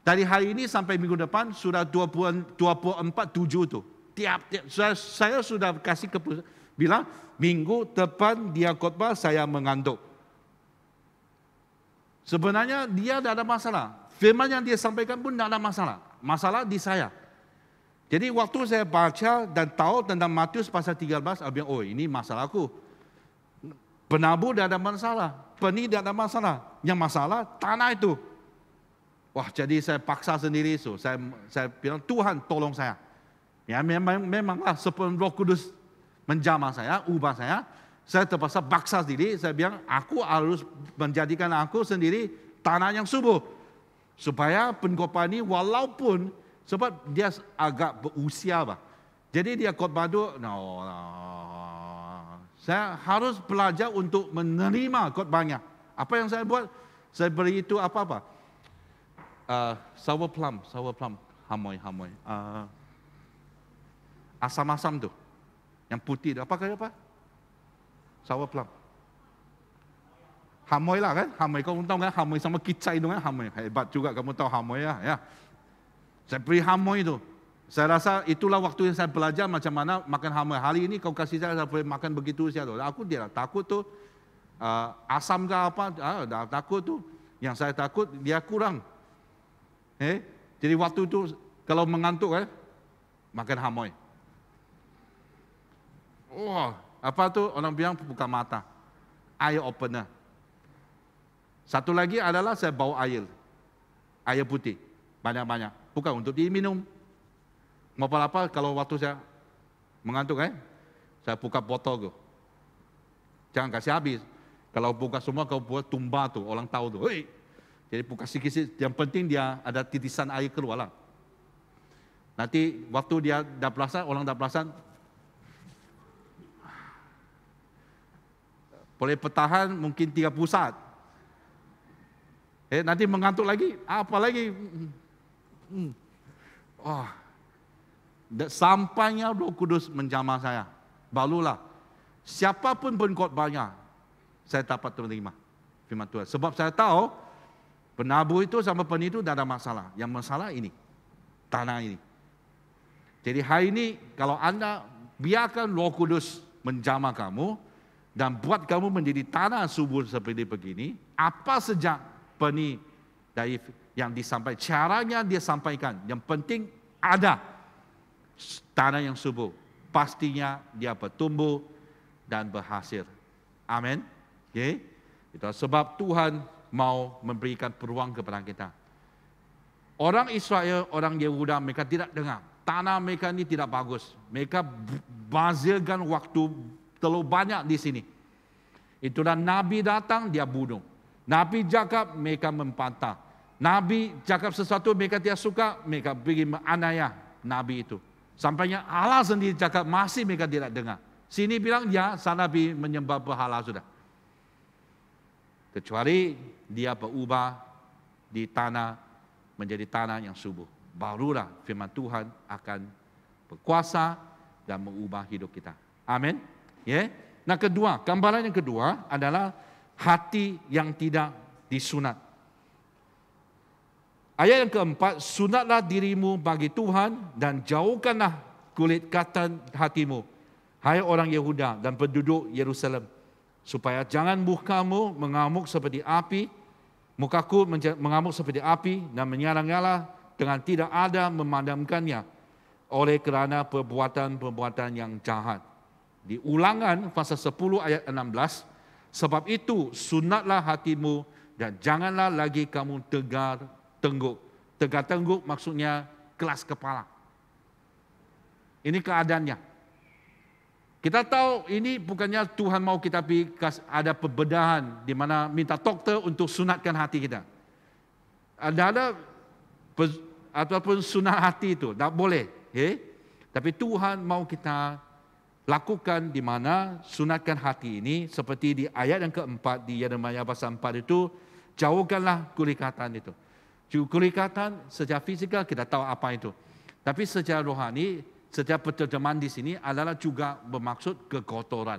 Dari hari ini sampai minggu depan sudah 24/7 tuh. Tiap saya sudah kasih keputusan. bilang, minggu depan dia khotbah saya mengantuk. Sebenarnya dia tidak ada masalah. Firman yang dia sampaikan pun tidak ada masalah. Masalah di saya. Jadi waktu saya baca dan tahu tentang Matius pasal 13, saya bilang, oh ini masalahku. Penabur tidak ada masalah. Peni tidak ada masalah. Yang masalah tanah itu. Wah, jadi saya paksa sendiri itu. Saya bilang, Tuhan tolong saya. Ya memanglah sebelum Roh Kudus menjamah saya, ubah saya terpaksa paksa sendiri. Saya bilang, aku harus menjadikan aku sendiri tanah yang subur. Supaya pengkhotbah ini walaupun sebab dia agak berusia, jadi dia khotbah itu, saya harus belajar untuk menerima khotbahnya. Apa yang saya buat? Saya beri itu apa-apa. Sour plum, hamoy. Asam-asam tu, yang putih tu. Apa? Sour plum. Hamoy lah kan? Hamoy, kamu tahu kan? Hamoy sama kicai itu kan? Hamoy, hebat juga kamu tahu hamoy ya. Saya beri hamoy itu. Saya rasa itulah waktu yang saya belajar macam mana makan hamoy. Hari ini kau kasih saya boleh makan begitu saja. Aku dia takut tu asam ke apa? Dah takut tu. Yang saya takut dia kurang. Jadi waktu itu kalau mengantuk makan hamoy. Wah, apa tu orang bilang buka mata, eye opener. Satu lagi adalah saya bawa air putih banyak-banyak, bukan untuk diminum. Mau apa kalau waktu saya mengantuk saya buka botol tu. Jangan kasih habis. Kalau buka semua kau buat tumbah tu, orang tahu tu. Jadi buka sikit-sikit, yang penting dia ada titisan air keluar lah. Nanti waktu dia dah perasan, orang dah perasan, boleh pertahan mungkin 30 saat. Nanti mengantuk lagi, apa lagi? Sampainya Roh Kudus menjamah saya, barulah siapapun pengkhotbahnya, saya dapat menerima firman Tuhan. Sebab saya tahu penabur itu sama peni itu tidak ada masalah. Yang masalah ini, tanah ini. Jadi hari ini kalau anda biarkan Roh Kudus menjamah kamu dan buat kamu menjadi tanah subur seperti begini, apa saja peni dari yang disampaikan, caranya dia sampaikan, yang penting ada tanah yang subur, pastinya dia bertumbuh dan berhasil. Amin. Okay. Itu sebab Tuhan mau memberikan peluang kepada kita. Orang Israel, orang Yehuda, mereka tidak dengar. Tanah mereka ini tidak bagus. Mereka bazirkan waktu terlalu banyak di sini. Itulah Nabi datang, dia bunuh. Nabi cakap, mereka membantah. Nabi cakap sesuatu, mereka tidak suka, mereka pergi menganiaya Nabi itu. Sampainya Allah sendiri cakap, masih mereka tidak dengar. Sini bilang, ya, sana pergi menyembah berhala sudah. Kecuali dia berubah di tanah, menjadi tanah yang subur. Barulah firman Tuhan akan berkuasa dan mengubah hidup kita. Amin. Nah kedua, gambaran yang kedua adalah hati yang tidak disunat. Ayat yang keempat, sunatlah dirimu bagi Tuhan dan jauhkanlah kulit katan hatimu, hai orang Yehuda dan penduduk Yerusalem, supaya jangan mukamu mengamuk seperti api, mukaku mengamuk seperti api dan menyala-nyala dengan tidak ada memadamkannya oleh kerana perbuatan-perbuatan yang jahat. Di Ulangan pasal 10 ayat 16, sebab itu sunatlah hatimu dan janganlah lagi kamu tegar tengguk. Tegar tengguk maksudnya kelas kepala. Ini keadaannya. Kita tahu ini bukannya Tuhan mau kita ada pembedahan di mana minta doktor untuk sunatkan hati kita. Ada ataupun sunat hati itu, tak boleh. Tapi Tuhan mau kita lakukan di mana sunatkan hati ini seperti di ayat yang keempat di Yeremia pasal 4 itu, jauhkanlah kulikatan itu. Kulikatan secara fisikal kita tahu apa itu. Tapi secara rohani, secara penterjemahan di sini adalah juga bermaksud kekotoran.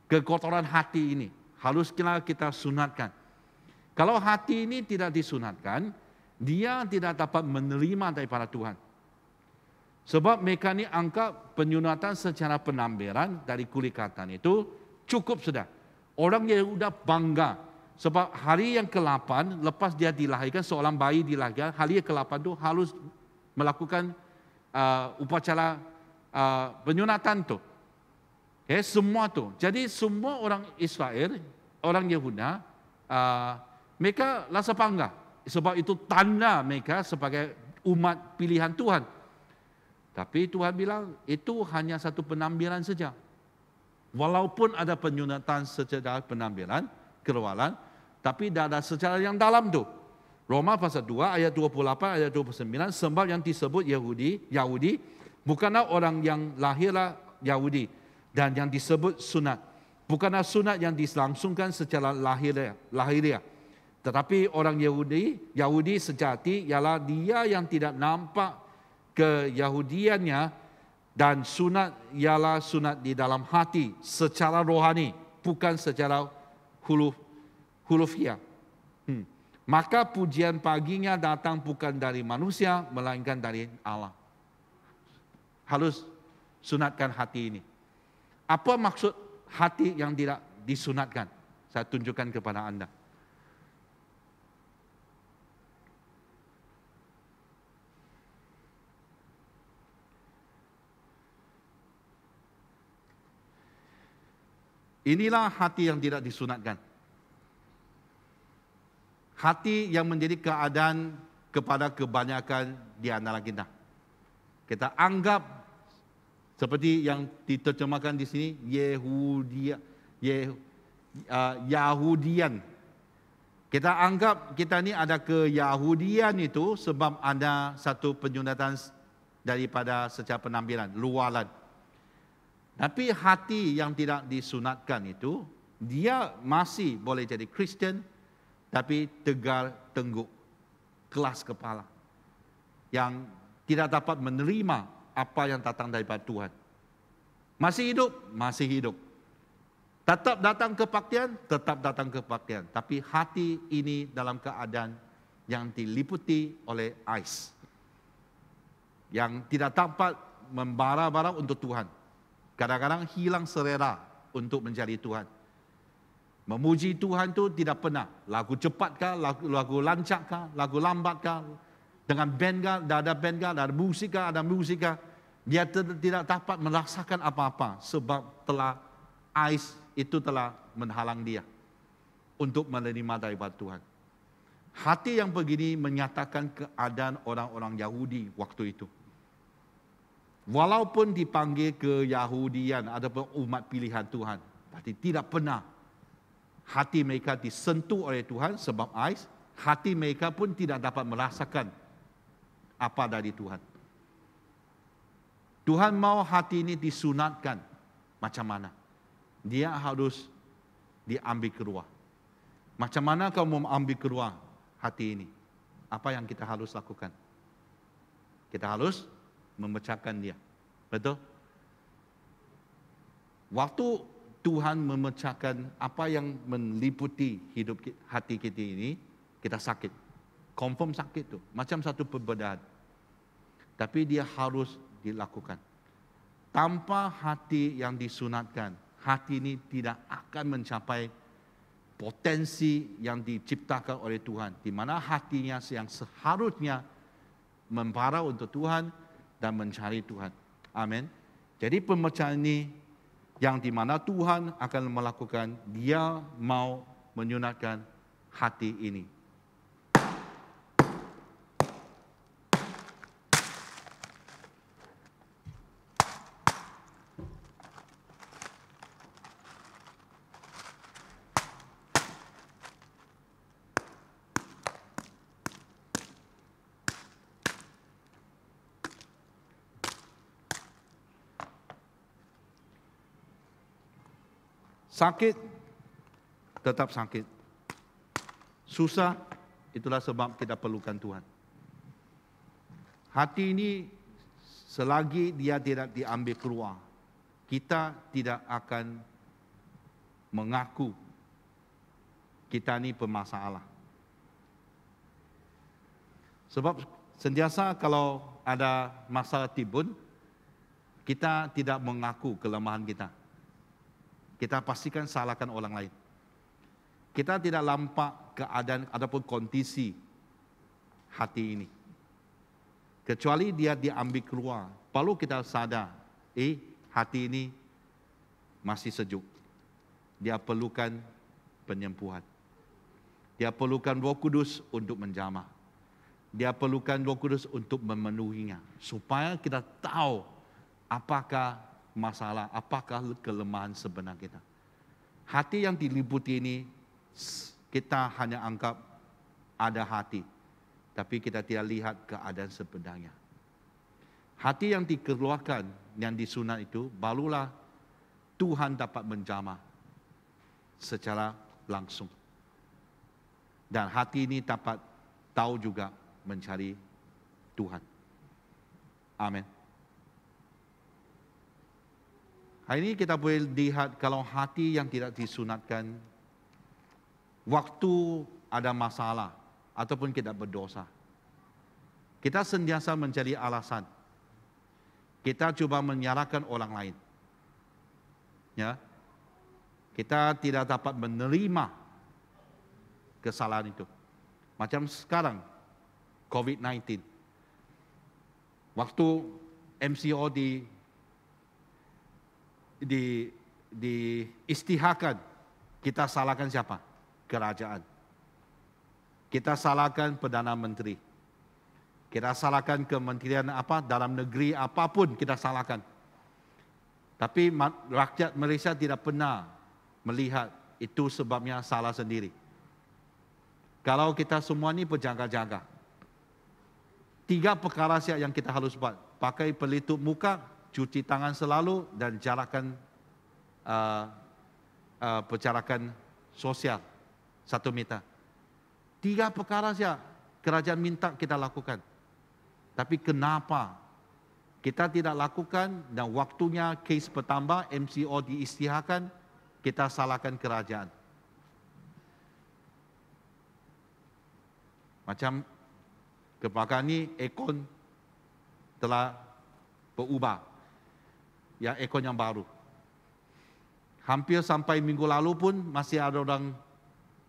Kekotoran hati ini harus kita sunatkan. Kalau hati ini tidak disunatkan, dia tidak dapat menerima daripada Tuhan. Sebab mereka ni anggap penyunatan secara penampilan dari kulikatan itu cukup sudah. Orang Yehuda bangga. Sebab hari yang ke-8 lepas dia dilahirkan, seorang bayi dilahirkan, hari yang ke-8 itu harus melakukan upacara penyunatan tu. Semua tu. Jadi semua orang Israel, orang Yehuda, mereka rasa bangga. Sebab itu tanda mereka sebagai umat pilihan Tuhan. Tapi Tuhan bilang itu hanya satu penampilan saja. Walaupun ada penyunatan secara penampilan, keluaran, tapi tidak ada secara yang dalam tu. Roma pasal 2 ayat 28 ayat 29, sebab yang disebut Yahudi bukanlah orang yang lahirlah Yahudi, dan yang disebut sunat bukanlah sunat yang dilangsungkan secara lahiriah. Tetapi orang Yahudi sejati ialah dia yang tidak nampak keyahudiannya, dan sunat ialah sunat di dalam hati secara rohani, bukan secara hulufiah. Maka pujian paginya datang bukan dari manusia, melainkan dari Allah. Harus sunatkan hati ini. Apa maksud hati yang tidak disunatkan? Saya tunjukkan kepada Anda. Inilah hati yang tidak disunatkan. Hati yang menjadi keadaan kepada kebanyakan di antara kita. Kita anggap seperti yang diterjemahkan di sini, Yahudian. Kita anggap kita ni ada keyahudian itu sebab ada satu penyunatan daripada secara penampilan, luaran. Tapi hati yang tidak disunatkan itu, dia masih boleh jadi Kristen, tapi tegar tengguk, kelas kepala, yang tidak dapat menerima apa yang datang daripada Tuhan. Masih hidup. Tetap datang kebaktian, tapi hati ini dalam keadaan yang diliputi oleh ais, yang tidak dapat membara-bara untuk Tuhan. Kadang-kadang hilang selera untuk mencari Tuhan. Memuji Tuhan itu tidak pernah. Lagu cepat kah, lagu lancak kah, lagu lambat kah, dengan band kah, ada band kah, ada musik kah, ada musik kah. Dia tidak dapat merasakan apa-apa sebab telah ais itu telah menghalang dia untuk menerima daripada Tuhan. Hati yang begini menyatakan keadaan orang-orang Yahudi waktu itu. Walaupun dipanggil ke Yahudian, ataupun umat pilihan Tuhan, tapi tidak pernah hati mereka disentuh oleh Tuhan sebab ais. Hati mereka pun tidak dapat merasakan apa dari Tuhan. Tuhan mau hati ini disunatkan. Macam mana? Dia harus diambil keluar. Macam mana kamu ambil keluar hati ini? Apa yang kita harus lakukan? Kita harus memecahkan dia. Betul? Waktu Tuhan memecahkan apa yang meliputi hidup hati kita ini, kita sakit. Confirm sakit tu. Macam satu perbedahan. Tapi dia harus dilakukan. Tanpa hati yang disunatkan, hati ini tidak akan mencapai potensi yang diciptakan oleh Tuhan. Di mana hatinya yang seharusnya membara untuk Tuhan dan mencari Tuhan. Amin. Jadi pemecahan ini yang di mana Tuhan akan melakukan, dia mau menyunatkan hati ini. Sakit, tetap sakit. Susah, itulah sebab kita perlukan Tuhan. Hati ini, selagi dia tidak diambil keluar, kita tidak akan mengaku kita ini bermasalah. Sebab sentiasa kalau ada masalah timbul, kita tidak mengaku kelemahan kita. Kita pastikan salahkan orang lain. Kita tidak lampak keadaan ataupun kondisi hati ini. Kecuali dia diambil keluar, baru kita sadar, hati ini masih sejuk. Dia perlukan penyembuhan. Dia perlukan Roh Kudus untuk menjamah. Dia perlukan Roh Kudus untuk memenuhinya. Supaya kita tahu apakah masalah, apakah kelemahan sebenar kita. Hati yang diliputi ini, kita hanya anggap ada hati. Tapi kita tidak lihat keadaan sebenarnya. Hati yang dikeluarkan, yang disunat itu, barulah Tuhan dapat menjamah secara langsung. Dan hati ini dapat tahu juga mencari Tuhan. Amin. Hari ini kita boleh lihat kalau hati yang tidak disunatkan, waktu ada masalah ataupun kita berdosa, kita sentiasa mencari alasan. Kita coba menyalahkan orang lain. Ya. Kita tidak dapat menerima kesalahan itu. Macam sekarang, COVID-19. Waktu MCO diisytiharkan, kita salahkan siapa? Kerajaan. Kita salahkan Perdana Menteri. Kita salahkan Kementerian dalam negeri apapun kita salahkan. Tapi rakyat Malaysia tidak pernah melihat itu sebabnya salah sendiri. Kalau kita semua ni berjaga-jaga, 3 perkara yang kita harus buat. Pakai pelitup muka, cuci tangan selalu dan jarakkan perjalanan sosial 1 meter. 3 perkara saja kerajaan minta kita lakukan. Tapi kenapa kita tidak lakukan dan waktunya kes bertambah, MCO diisytiharkan, kita salahkan kerajaan. Macam kebakaran ini, aircon telah berubah. Ya, aircon yang baru. Hampir sampai minggu lalu pun masih ada orang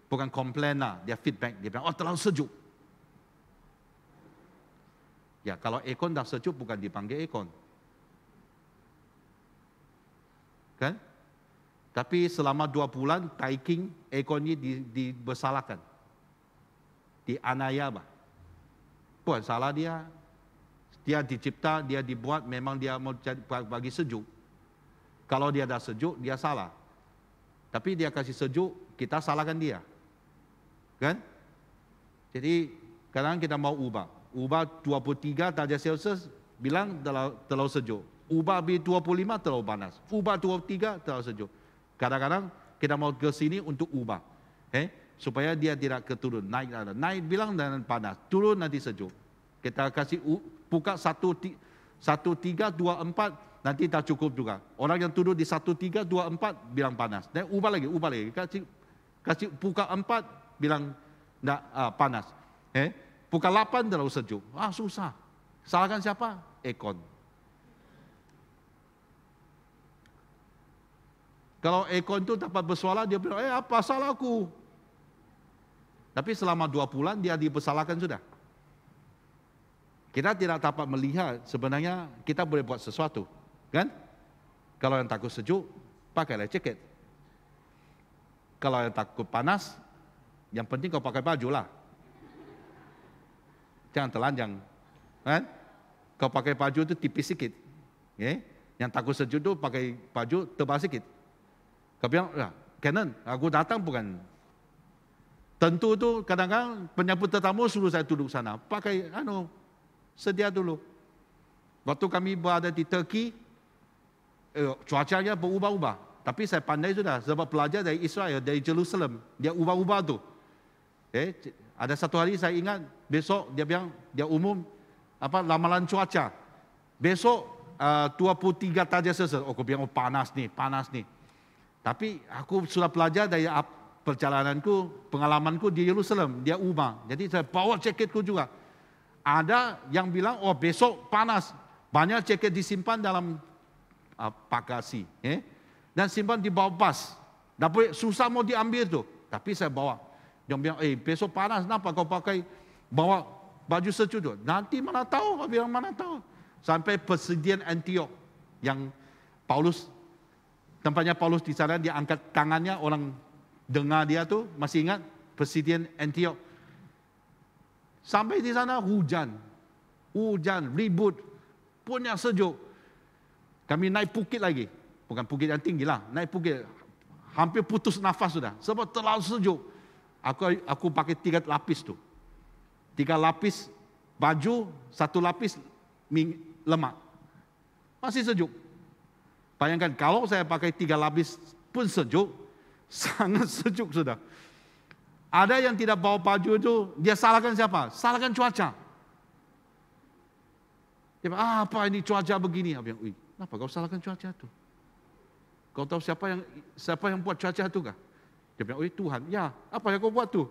bukan komplain lah, dia feedback, dia bilang, terlalu sejuk. Ya, kalau aircon dah sejuk bukan dipanggil aircon. Kan? Tapi selama 2 bulan, Taiking aircon ini dibersalahkan. Dianiaya. Bukan salah dia. Dia dicipta, dia dibuat, memang dia mau bagi sejuk. Kalau dia dah sejuk, dia salah. Tapi dia kasih sejuk, kita salahkan dia. Kan? Jadi, kadang kita mau ubah. Ubah 23 darjah Celsius, bilang terlalu sejuk. Ubah 25 terlalu panas. Ubah 23 terlalu sejuk. Kadang-kadang kita mau ke sini untuk ubah. Supaya dia tidak keturun. Naik bilang dan panas. Turun nanti sejuk. Kita kasih buka 1, 3, 2, 4, nanti tak cukup juga. Orang yang turun di 1, 3, 2, 4 bilang panas. Dan ubah lagi. Kasih buka 4 bilang panas. Buka 8 terlalu sejuk. Susah. Salahkan siapa? Aircon. Kalau aircon itu dapat bersuara, dia bilang, apa salahku? Tapi selama 2 bulan dia dipersalahkan sudah. Kita tidak dapat melihat sebenarnya kita boleh buat sesuatu. Kan? Kalau yang takut sejuk, pakailah jaket. Kalau yang takut panas, yang penting kau pakai baju lah. Jangan telanjang. Kan? Kau pakai baju itu tipis sikit. Yang takut sejuk itu pakai baju tebal sikit. Kau bilang, Canon, aku datang bukan. Tentu tu kadang-kadang penyambut tetamu suruh saya duduk sana. Pakai sedia dulu. Waktu kami berada di Turki, cuacanya berubah-ubah. Tapi saya pandai sudah sebab pelajar dari Israel, dari Jerusalem, dia ubah-ubah tu. Ada satu hari saya ingat, besok dia bilang, dia umum ramalan cuaca. Besok 23 darjah Celsius. Aku bilang panas nih. Tapi aku sudah belajar dari perjalananku, pengalamanku di Yerusalem, dia ubah. Jadi saya bawa jaketku juga. Ada yang bilang, oh besok panas. Banyak jaket disimpan dalam bagasi. Dan simpan di bawah bas. Tapi susah mau diambil tuh. Tapi saya bawa. Dia bilang, besok panas, kenapa kau pakai bawa baju sejuk tu? Nanti mana tahu, kau bilang mana tahu. Sampai Presiden Antioch yang Paulus, tempatnya Paulus di sana, dia angkat tangannya, orang dengar dia tu, masih ingat Presiden Antioch. Sampai di sana hujan, ribut, punya sejuk. Kami naik bukit lagi, bukan bukit yang tinggi lah, naik bukit, hampir putus nafas sudah, sebab terlalu sejuk. Aku pakai 3 lapis tu, 3 lapis baju, 1 lapis lemak, masih sejuk. Bayangkan kalau saya pakai 3 lapis pun sejuk, sangat sejuk sudah. Ada yang tidak bawa baju itu, dia salahkan siapa? Salahkan cuaca. Dia bilang, apa ini cuaca begini? Dia bilang, kenapa kau salahkan cuaca itu? Kau tahu siapa yang buat cuaca itu kah? Dia bilang, Tuhan. Ya, apa yang kau buat tu?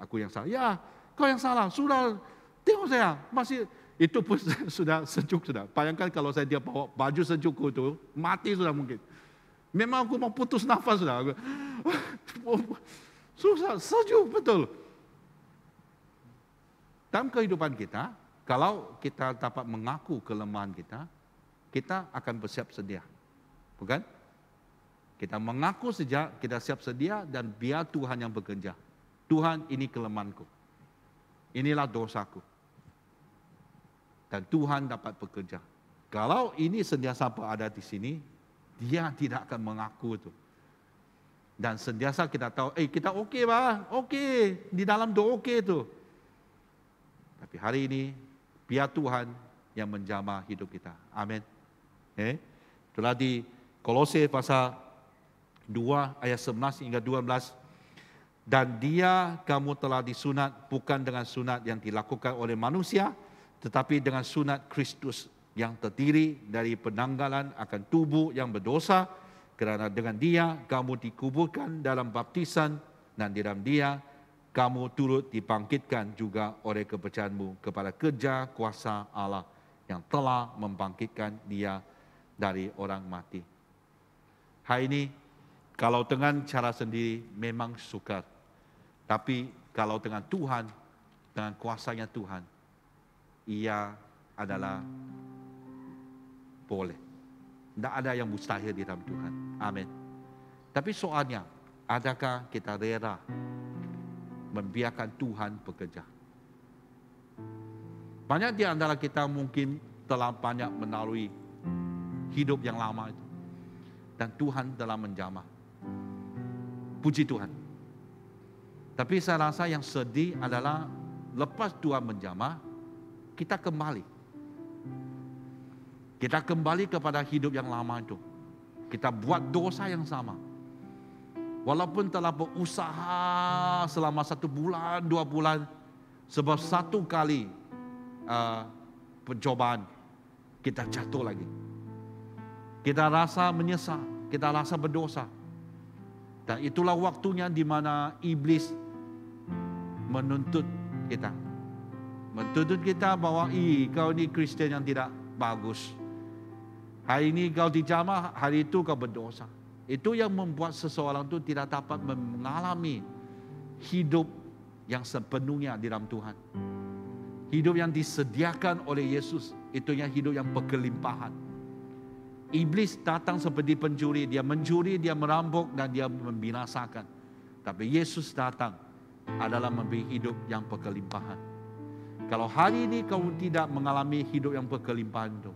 Aku yang salah. Ya, kau yang salah. Sudah, tengok saya, masih itu pun sudah sejuk sudah. Bayangkan kalau dia bawa baju sejuk itu, mati sudah mungkin. Memang aku mau putus nafas sudah. Susah, sejuk betul. Dalam kehidupan kita, kalau kita dapat mengaku kelemahan kita, kita akan bersiap sedia. Bukan? Kita mengaku sejak, kita siap sedia dan biar Tuhan yang bekerja. Tuhan, ini kelemahanku. Inilah dosaku. Dan Tuhan dapat bekerja. Kalau ini sentiasa ada di sini, dia tidak akan mengaku itu. Dan sentiasa kita tahu, kita okey bah, okey, di dalam doa okey itu. Tapi hari ini, biar Tuhan yang menjamah hidup kita. Amin. Itulah di Kolose pasal 2 ayat 11 hingga 12. Dan dia kamu telah disunat bukan dengan sunat yang dilakukan oleh manusia, tetapi dengan sunat Kristus yang terdiri dari penanggalan akan tubuh yang berdosa, kerana dengan dia kamu dikuburkan dalam baptisan dan di dalam dia kamu turut dibangkitkan juga oleh kepercayaanmu kepada kerja kuasa Allah yang telah membangkitkan dia dari orang mati. Hari ini kalau dengan cara sendiri memang sukar. Tapi kalau dengan Tuhan, dengan kuasanya Tuhan, ia adalah boleh. Tidak ada yang mustahil di dalam Tuhan. Amin. Tapi soalnya, adakah kita rela membiarkan Tuhan bekerja? Banyak di antara kita mungkin telah banyak melalui hidup yang lama itu. Dan Tuhan telah menjamah. Puji Tuhan. Tapi saya rasa yang sedih adalah lepas Tuhan menjamah, kita kembali. Kita kembali kepada hidup yang lama itu. Kita buat dosa yang sama. Walaupun telah berusaha selama 1 bulan, 2 bulan. Sebab 1 kali pencobaan, kita jatuh lagi. Kita rasa menyesal, kita rasa berdosa. Dan itulah waktunya di mana iblis menuntut kita. Menuntut kita bahwa, kau ini Kristen yang tidak bagus. Hari ini kau dijamah, hari itu kau berdosa. Itu yang membuat seseorang itu tidak dapat mengalami hidup yang sepenuhnya di dalam Tuhan. Hidup yang disediakan oleh Yesus, itunya hidup yang berkelimpahan. Iblis datang seperti pencuri, dia mencuri, dia merampok dan dia membinasakan. Tapi Yesus datang adalah memberi hidup yang berkelimpahan. Kalau hari ini kau tidak mengalami hidup yang berkelimpahan itu,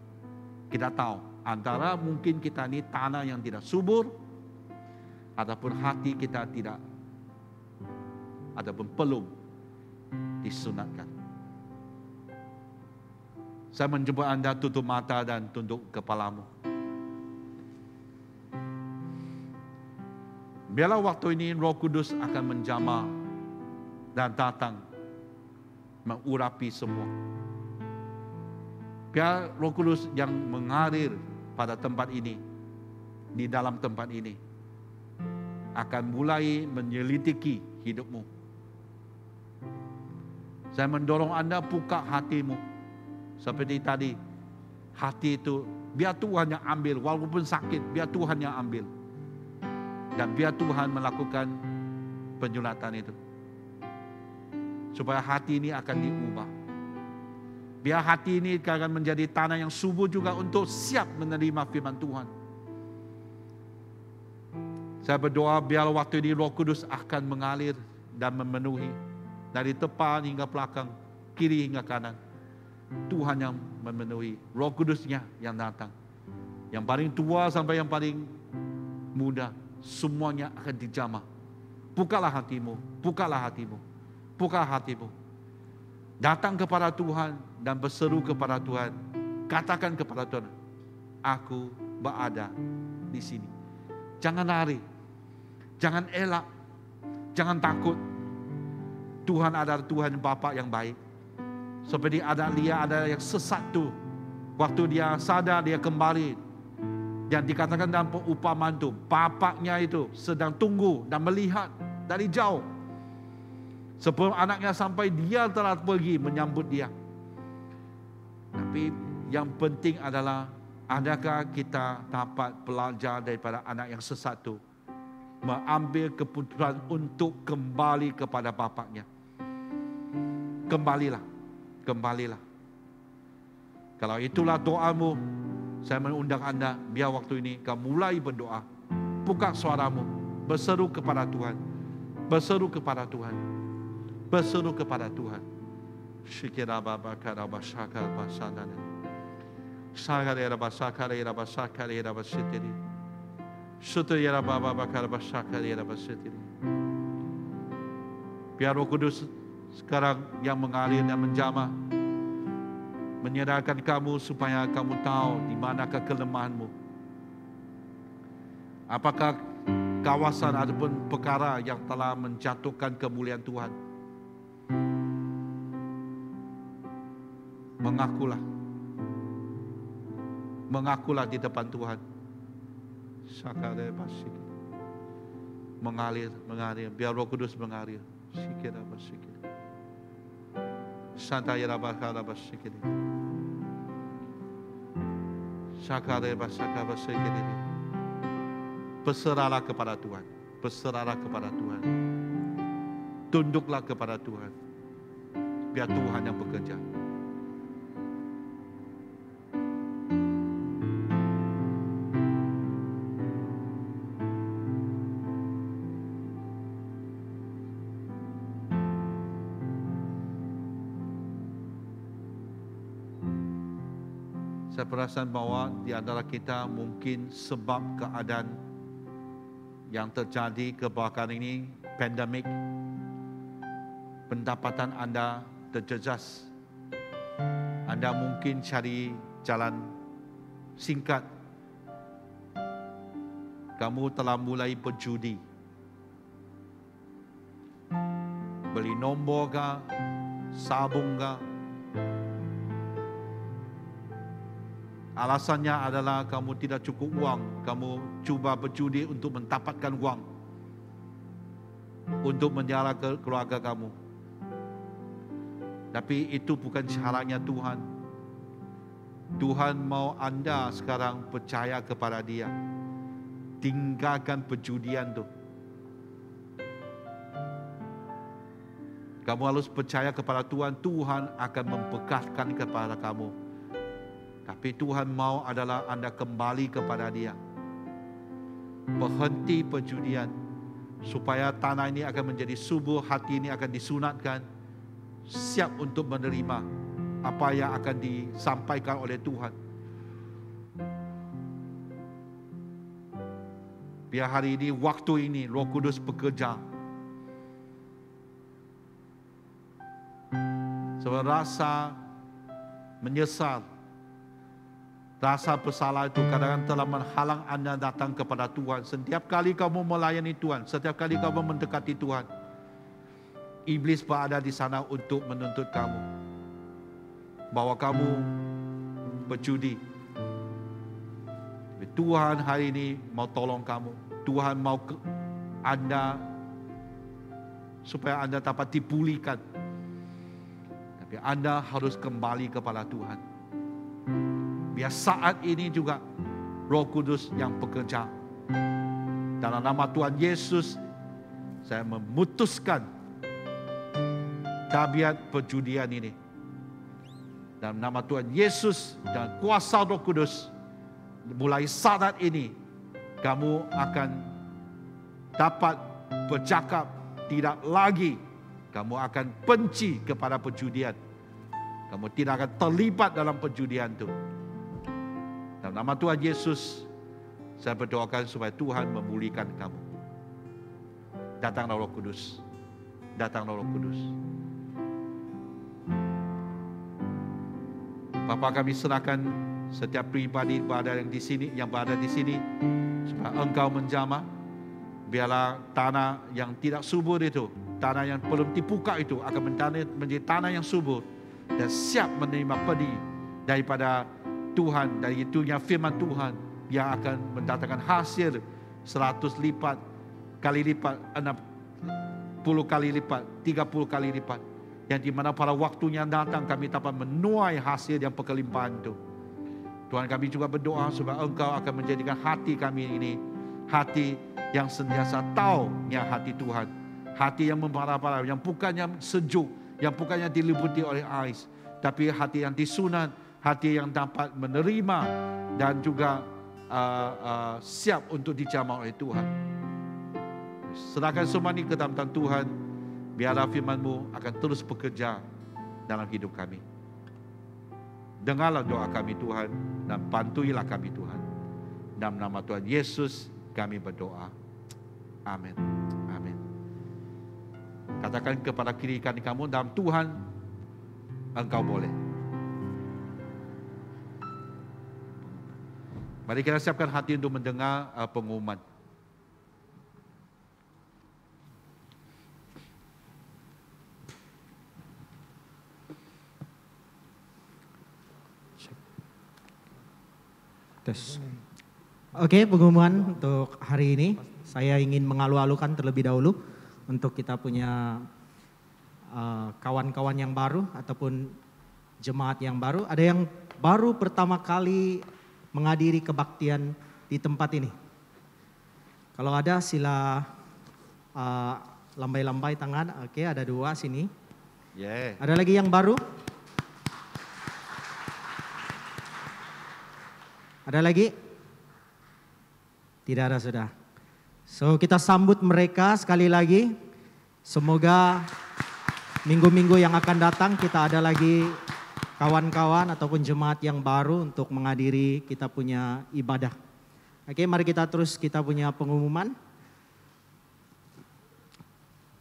kita tahu antara mungkin kita ini tanah yang tidak subur, ataupun hati kita tidak, ataupun belum disunatkan. Saya menjemput Anda tutup mata dan tunduk kepalamu. Biarlah waktu ini Roh Kudus akan menjamah dan datang mengurapi semua. Biar Roh Kudus yang mengalir pada tempat ini, di dalam tempat ini, akan mulai menyelidiki hidupmu. Saya mendorong Anda buka hatimu. Seperti tadi, hati itu biar Tuhan yang ambil, walaupun sakit, biar Tuhan yang ambil. Dan biar Tuhan melakukan penyulatan itu. Supaya hati ini akan diubah. Biar hati ini akan menjadi tanah yang subur juga untuk siap menerima firman Tuhan. Saya berdoa biar waktu ini Roh Kudus akan mengalir dan memenuhi. Dari depan hingga belakang, kiri hingga kanan. Tuhan yang memenuhi, Roh Kudusnya yang datang. Yang paling tua sampai yang paling muda, semuanya akan dijamah. Bukalah hatimu, bukalah hatimu, buka hatimu. Datang kepada Tuhan dan berseru kepada Tuhan. Katakan kepada Tuhan, aku berada di sini. Jangan lari, jangan elak, jangan takut. Tuhan adalah Tuhan Bapa yang baik. Seperti ada Lia, ada yang sesat tu. Waktu dia sadar, dia kembali. Dan dikatakan dalam perumpamaan itu, bapaknya itu sedang tunggu dan melihat dari jauh. Sebelum anaknya sampai, dia telah pergi menyambut dia. Tapi yang penting adalah, adakah kita dapat belajar daripada anak yang sesat itu, mengambil keputusan untuk kembali kepada bapaknya. Kembalilah, kembalilah. Kalau itulah doamu, saya mengundang Anda, biar waktu ini kamu mulai berdoa. Buka suaramu, berseru kepada Tuhan. Berseru kepada Tuhan. Berseru kepada Tuhan. Syikira baba karaba syakar basadana. Syakara basakara basakara basitiri. Syutira baba bakar basakara basitiri. Biar Roh Kudus sekarang yang mengalir dan menjamah, menyadarkan kamu supaya kamu tahu di manakah kelemahanmu. Apakah kawasan ataupun perkara yang telah menjatuhkan kemuliaan Tuhan. Mengakulah. Mengakulah di depan Tuhan. Sakare basik. Mengalir, biar Roh Kudus mengalir. Sikira basik. Santa Yerabakara Basikiri. Sakare Basaka Basikiri. Berserahlah kepada Tuhan. Berserahlah kepada Tuhan. Tunduklah kepada Tuhan. Biar Tuhan yang bekerja. Saya perasan bahwa di antara kita mungkin sebab keadaan yang terjadi kebelakangan ini, pandemik, pendapatan Anda terjejas. Anda mungkin cari jalan singkat. Kamu telah mulai berjudi. Beli nombor kah? Sabung kah? Alasannya adalah kamu tidak cukup uang. Kamu cuba berjudi untuk mendapatkan uang. Untuk menjala keluarga kamu. Tapi itu bukan caranya Tuhan. Tuhan mau Anda sekarang percaya kepada Dia. Tinggalkan perjudian itu. Kamu harus percaya kepada Tuhan. Tuhan akan memberkatkan kepada kamu. Tapi Tuhan mau adalah Anda kembali kepada Dia. Berhenti perjudian. Supaya tanah ini akan menjadi subur, hati ini akan disunatkan. Siap untuk menerima apa yang akan disampaikan oleh Tuhan. Biar hari ini, waktu ini, Roh Kudus bekerja. Sebab rasa menyesal, rasa bersalah itu kadang-kadang telah menghalang Anda datang kepada Tuhan. Setiap kali kamu melayani Tuhan, setiap kali kamu mendekati Tuhan, iblis berada di sana untuk menuntut kamu. Bahwa kamu berjudi. Tuhan hari ini mau tolong kamu. Tuhan mau Anda supaya Anda dapat dipulihkan. Tapi Anda harus kembali kepada Tuhan. Biar saat ini juga Roh Kudus yang bekerja. Dalam nama Tuhan Yesus, saya memutuskan tabiat perjudian ini. Dalam nama Tuhan Yesus dan kuasa Roh Kudus, mulai saat ini, kamu akan dapat bercakap, tidak lagi kamu akan benci kepada perjudian. Kamu tidak akan terlibat dalam perjudian itu. Dalam nama Tuhan Yesus, saya berdoakan supaya Tuhan memulihkan kamu. Datanglah Roh Kudus. Datanglah Roh Kudus. Bapa, kami serahkan setiap pribadi yang berada di sini supaya Engkau menjamah. Biarlah tanah yang tidak subur itu, tanah yang belum dibuka itu akan menjadi tanah yang subur dan siap menerima benih daripada Tuhan, dari itunya firman Tuhan yang akan mendatangkan hasil 100 lipat, kali lipat, 60 kali lipat, 30 kali lipat. Yang di mana pada waktunya datang kami dapat menuai hasil yang berkelimpahan itu. Tuhan, kami juga berdoa supaya Engkau akan menjadikan hati kami ini hati yang sentiasa tahu yang hati Tuhan. Hati yang membara-bara, yang bukannya sejuk, yang bukannya diliputi oleh ais, tapi hati yang disunat, hati yang dapat menerima dan juga siap untuk dijamah oleh Tuhan. Serahkan semua ini ke dalam tangan Tuhan. Biarlah firman-Mu akan terus bekerja dalam hidup kami. Dengarlah doa kami Tuhan dan bantuilah kami Tuhan. Dalam nama Tuhan Yesus kami berdoa. Amin. Amin. Katakan kepada kiri kanan kamu, dalam Tuhan engkau boleh. Mari kita siapkan hati untuk mendengar pengumuman. Oke, pengumuman untuk hari ini. Saya ingin mengalu-alukan terlebih dahulu untuk kita punya kawan-kawan yang baru ataupun jemaat yang baru. Ada yang baru pertama kali menghadiri kebaktian di tempat ini. Kalau ada sila lambai-lambai tangan. Oke, ada 2 sini. Yeah. Ada lagi yang baru? Ada lagi? Tidak ada, sudah. So, kita sambut mereka sekali lagi. Semoga minggu-minggu yang akan datang kita ada lagi kawan-kawan ataupun jemaat yang baru untuk menghadiri kita punya ibadah. Oke, mari kita punya pengumuman.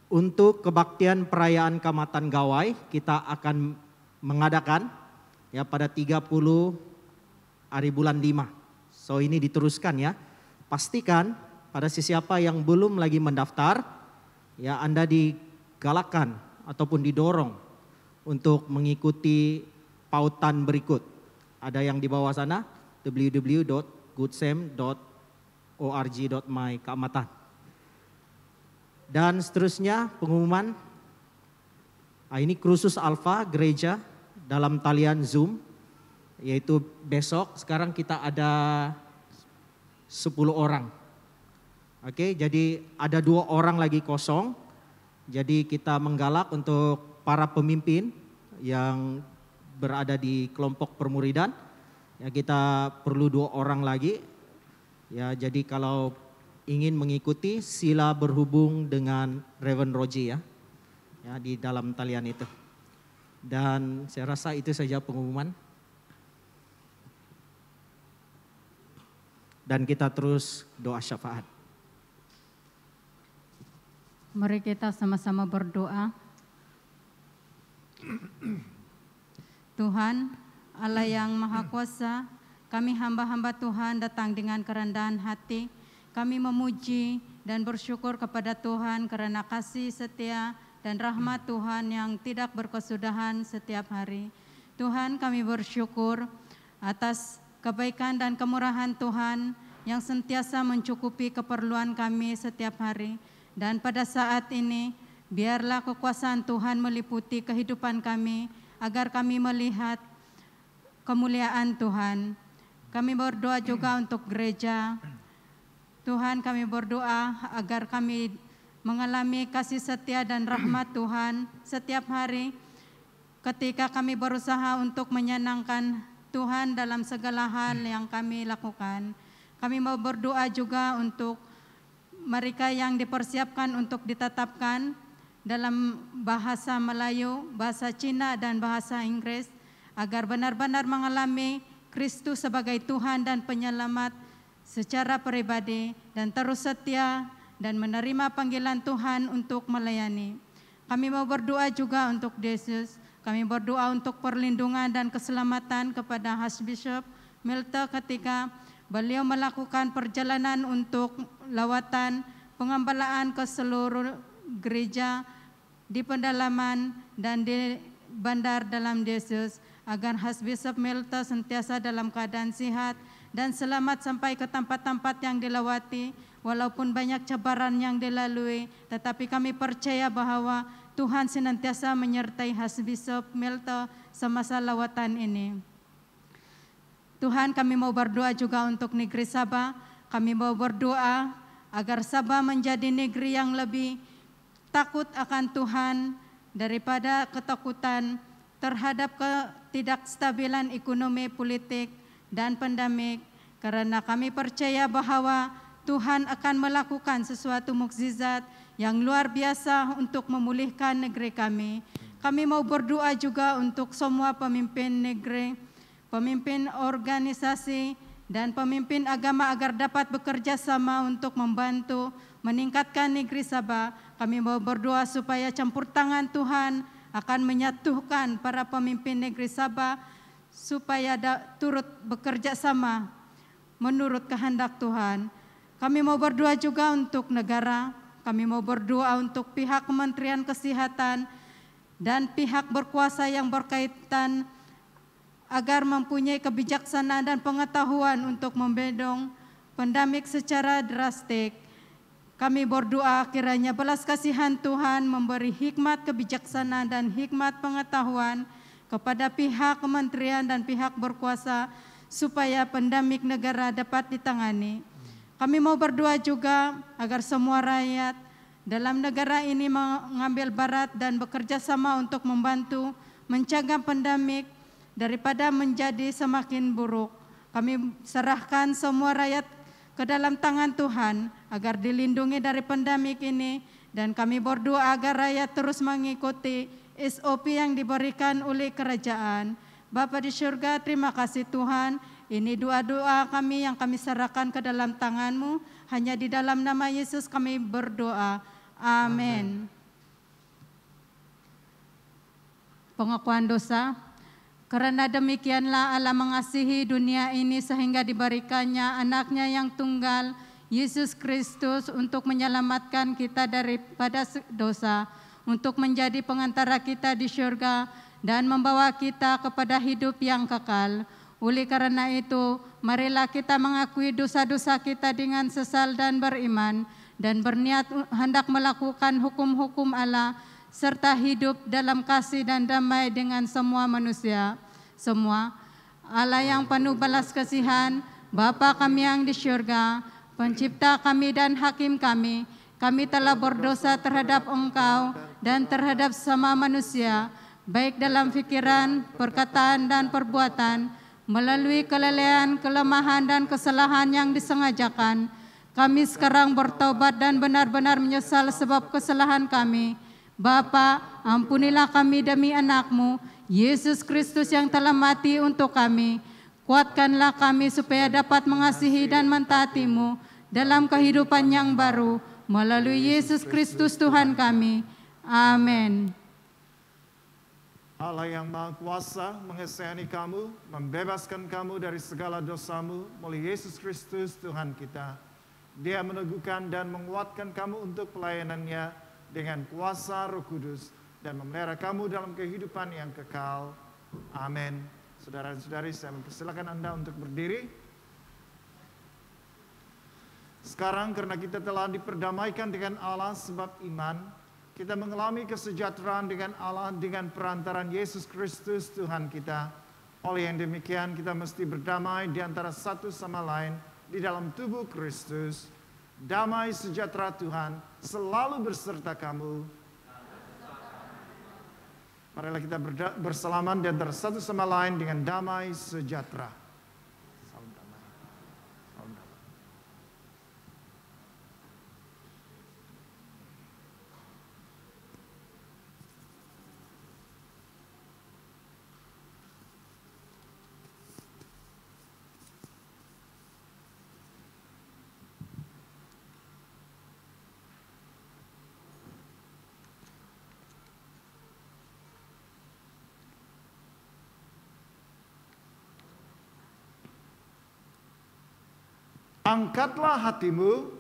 Untuk kebaktian perayaan Kamatan Gawai, kita akan mengadakan ya pada 30 hari bulan 5. So ini diteruskan ya. Pastikan pada siapa yang belum lagi mendaftar, ya Anda digalakkan ataupun didorong untuk mengikuti pautan berikut. Ada yang di bawah sana, www.goodsam.org.my Keamatan. Dan seterusnya pengumuman, ini kursus Alfa gereja dalam talian Zoom, yaitu besok. Sekarang kita ada 10 orang. Oke, jadi ada 2 orang lagi kosong. Jadi kita menggalak untuk para pemimpin yang berada di kelompok permuridan. Ya, kita perlu 2 orang lagi. Ya, jadi kalau ingin mengikuti sila berhubung dengan Reverend Roji ya. Ya, di dalam talian itu. Dan saya rasa itu saja pengumuman. Dan kita terus doa syafaat. Mari kita sama-sama berdoa. Tuhan, Allah yang Maha Kuasa, kami hamba-hamba Tuhan datang dengan kerendahan hati. Kami memuji dan bersyukur kepada Tuhan karena kasih setia dan rahmat Tuhan yang tidak berkesudahan setiap hari. Tuhan, kami bersyukur atas kebaikan dan kemurahan Tuhan yang sentiasa mencukupi keperluan kami setiap hari. Dan pada saat ini, biarlah kekuasaan Tuhan meliputi kehidupan kami. agar kami melihat kemuliaan Tuhan. Kami berdoa juga untuk gereja. Tuhan, kami berdoa agar kami mengalami kasih setia dan rahmat Tuhan setiap hari ketika kami berusaha untuk menyenangkan Tuhan dalam segala hal yang kami lakukan. Kami mau berdoa juga untuk mereka yang dipersiapkan untuk ditetapkan dalam bahasa Melayu, bahasa Cina, dan bahasa Inggris, agar benar-benar mengalami Kristus sebagai Tuhan dan Penyelamat secara pribadi dan terus setia dan menerima panggilan Tuhan untuk melayani. Kami mau berdoa juga untuk Yesus. Kami berdoa untuk perlindungan dan keselamatan kepada Archbishop Milton ketika beliau melakukan perjalanan untuk lawatan pengembalaan ke seluruh gereja di pedalaman dan di bandar dalam Yesus, agar Archbishop Milton sentiasa dalam keadaan sehat dan selamat sampai ke tempat-tempat yang dilewati, walaupun banyak cabaran yang dilalui, tetapi kami percaya bahwa Tuhan senantiasa menyertai Archbishop Milton semasa lawatan ini. Tuhan, kami mau berdoa juga untuk negeri Sabah. Kami mau berdoa agar Sabah menjadi negeri yang lebih takut akan Tuhan daripada ketakutan terhadap ketidakstabilan ekonomi, politik, dan pandemik, karena kami percaya bahwa Tuhan akan melakukan sesuatu mukjizat yang luar biasa untuk memulihkan negeri kami. Kami mau berdoa juga untuk semua pemimpin negeri, pemimpin organisasi, dan pemimpin agama agar dapat bekerja sama untuk membantu meningkatkan negeri Sabah. Kami mau berdoa supaya campur tangan Tuhan akan menyatukan para pemimpin negeri Sabah supaya turut bekerja sama menurut kehendak Tuhan. Kami mau berdoa juga untuk negara. Kami mau berdoa untuk pihak Kementerian Kesehatan dan pihak berkuasa yang berkaitan agar mempunyai kebijaksanaan dan pengetahuan untuk membendung pandemik secara drastis. Kami berdoa kiranya belas kasihan Tuhan memberi hikmat kebijaksanaan dan hikmat pengetahuan kepada pihak kementerian dan pihak berkuasa supaya pandemik negara dapat ditangani. Kami mau berdoa juga agar semua rakyat dalam negara ini mengambil barat dan bekerja sama untuk membantu mencegah pandemik daripada menjadi semakin buruk. Kami serahkan semua rakyat ke dalam tangan Tuhan agar dilindungi dari pandemik ini, dan kami berdoa agar rakyat terus mengikuti SOP yang diberikan oleh kerajaan. Bapa di surga, terima kasih Tuhan. Ini doa-doa kami yang kami serahkan ke dalam tangan-Mu. Hanya di dalam nama Yesus kami berdoa. Amin. Pengakuan dosa. Karena demikianlah Allah mengasihi dunia ini sehingga diberikannya anaknya yang tunggal, Yesus Kristus, untuk menyelamatkan kita daripada dosa, untuk menjadi pengantara kita di surga dan membawa kita kepada hidup yang kekal. Oleh karena itu, marilah kita mengakui dosa-dosa kita dengan sesal dan beriman, dan berniat hendak melakukan hukum-hukum Allah, serta hidup dalam kasih dan damai dengan semua manusia. Semua Allah yang penuh balas kasihan, Bapa kami yang di surga, Pencipta kami dan Hakim kami, kami telah berdosa terhadap Engkau dan terhadap sama manusia, baik dalam pikiran, perkataan, dan perbuatan, melalui kelalaian, kelemahan, dan kesalahan yang disengajakan. Kami sekarang bertobat dan benar-benar menyesal sebab kesalahan kami. Bapa, ampunilah kami demi anak-Mu, Yesus Kristus yang telah mati untuk kami. Kuatkanlah kami supaya dapat mengasihi dan mentaati-Mu dalam kehidupan yang baru, melalui Yesus Kristus Tuhan kami. Amin. Allah yang Maha Kuasa mengasihani kamu, membebaskan kamu dari segala dosamu melalui Yesus Kristus Tuhan kita. Dia meneguhkan dan menguatkan kamu untuk pelayanannya dengan kuasa Roh Kudus dan memelihara kamu dalam kehidupan yang kekal. Amin. Saudara dan saudari, saya mempersilakan Anda untuk berdiri. Sekarang karena kita telah diperdamaikan dengan Allah sebab iman, kita mengalami kesejahteraan dengan Allah dengan perantaran Yesus Kristus Tuhan kita. Oleh yang demikian kita mesti berdamai di antara satu sama lain di dalam tubuh Kristus. Damai sejahtera Tuhan selalu berserta kamu. Marilah kita bersalaman di antara satu sama lain dengan damai sejahtera. Salam damai. Salam damai. Angkatlah hatimu.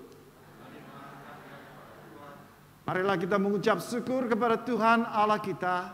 Marilah kita mengucap syukur kepada Tuhan Allah kita.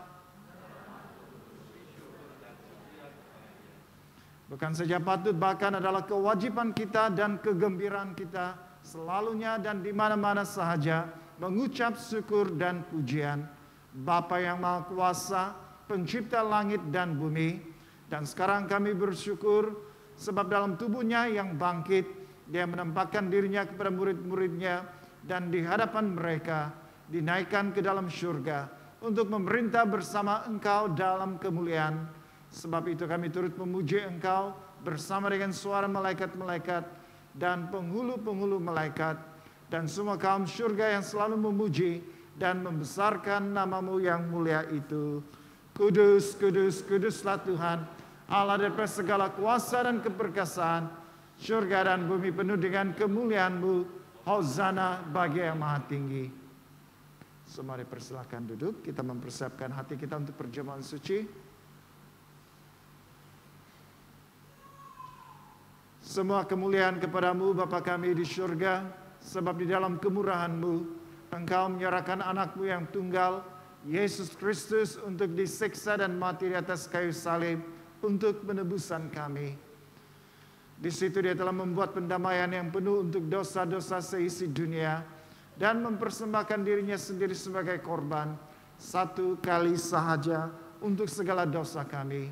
Bukan saja patut, bahkan adalah kewajiban kita dan kegembiraan kita selalunya dan di mana-mana sahaja mengucap syukur dan pujian. Bapa yang Maha Kuasa, pencipta langit dan bumi, dan sekarang kami bersyukur sebab dalam tubuhnya yang bangkit, Dia menempatkan dirinya kepada murid-muridnya dan di hadapan mereka dinaikkan ke dalam surga untuk memerintah bersama Engkau dalam kemuliaan. Sebab itu kami turut memuji Engkau bersama dengan suara malaikat-malaikat dan penghulu-penghulu malaikat dan semua kaum surga yang selalu memuji dan membesarkan nama-Mu yang mulia itu. Kudus, kudus, kuduslah Tuhan, Allah daripada segala kuasa dan keperkasaan. Surga dan bumi penuh dengan kemuliaan-Mu. Hosana bagi yang maha tinggi. Semari persilakan duduk. Kita mempersiapkan hati kita untuk perjamuan suci. Semua kemuliaan kepadamu Bapa kami di surga. Sebab di dalam kemurahan-Mu Engkau menyerahkan anak-Mu yang tunggal, Yesus Kristus, untuk disiksa dan mati di atas kayu salib untuk penebusan kami. Di situ Dia telah membuat pendamaian yang penuh untuk dosa-dosa seisi dunia dan mempersembahkan dirinya sendiri sebagai korban satu kali sahaja untuk segala dosa kami.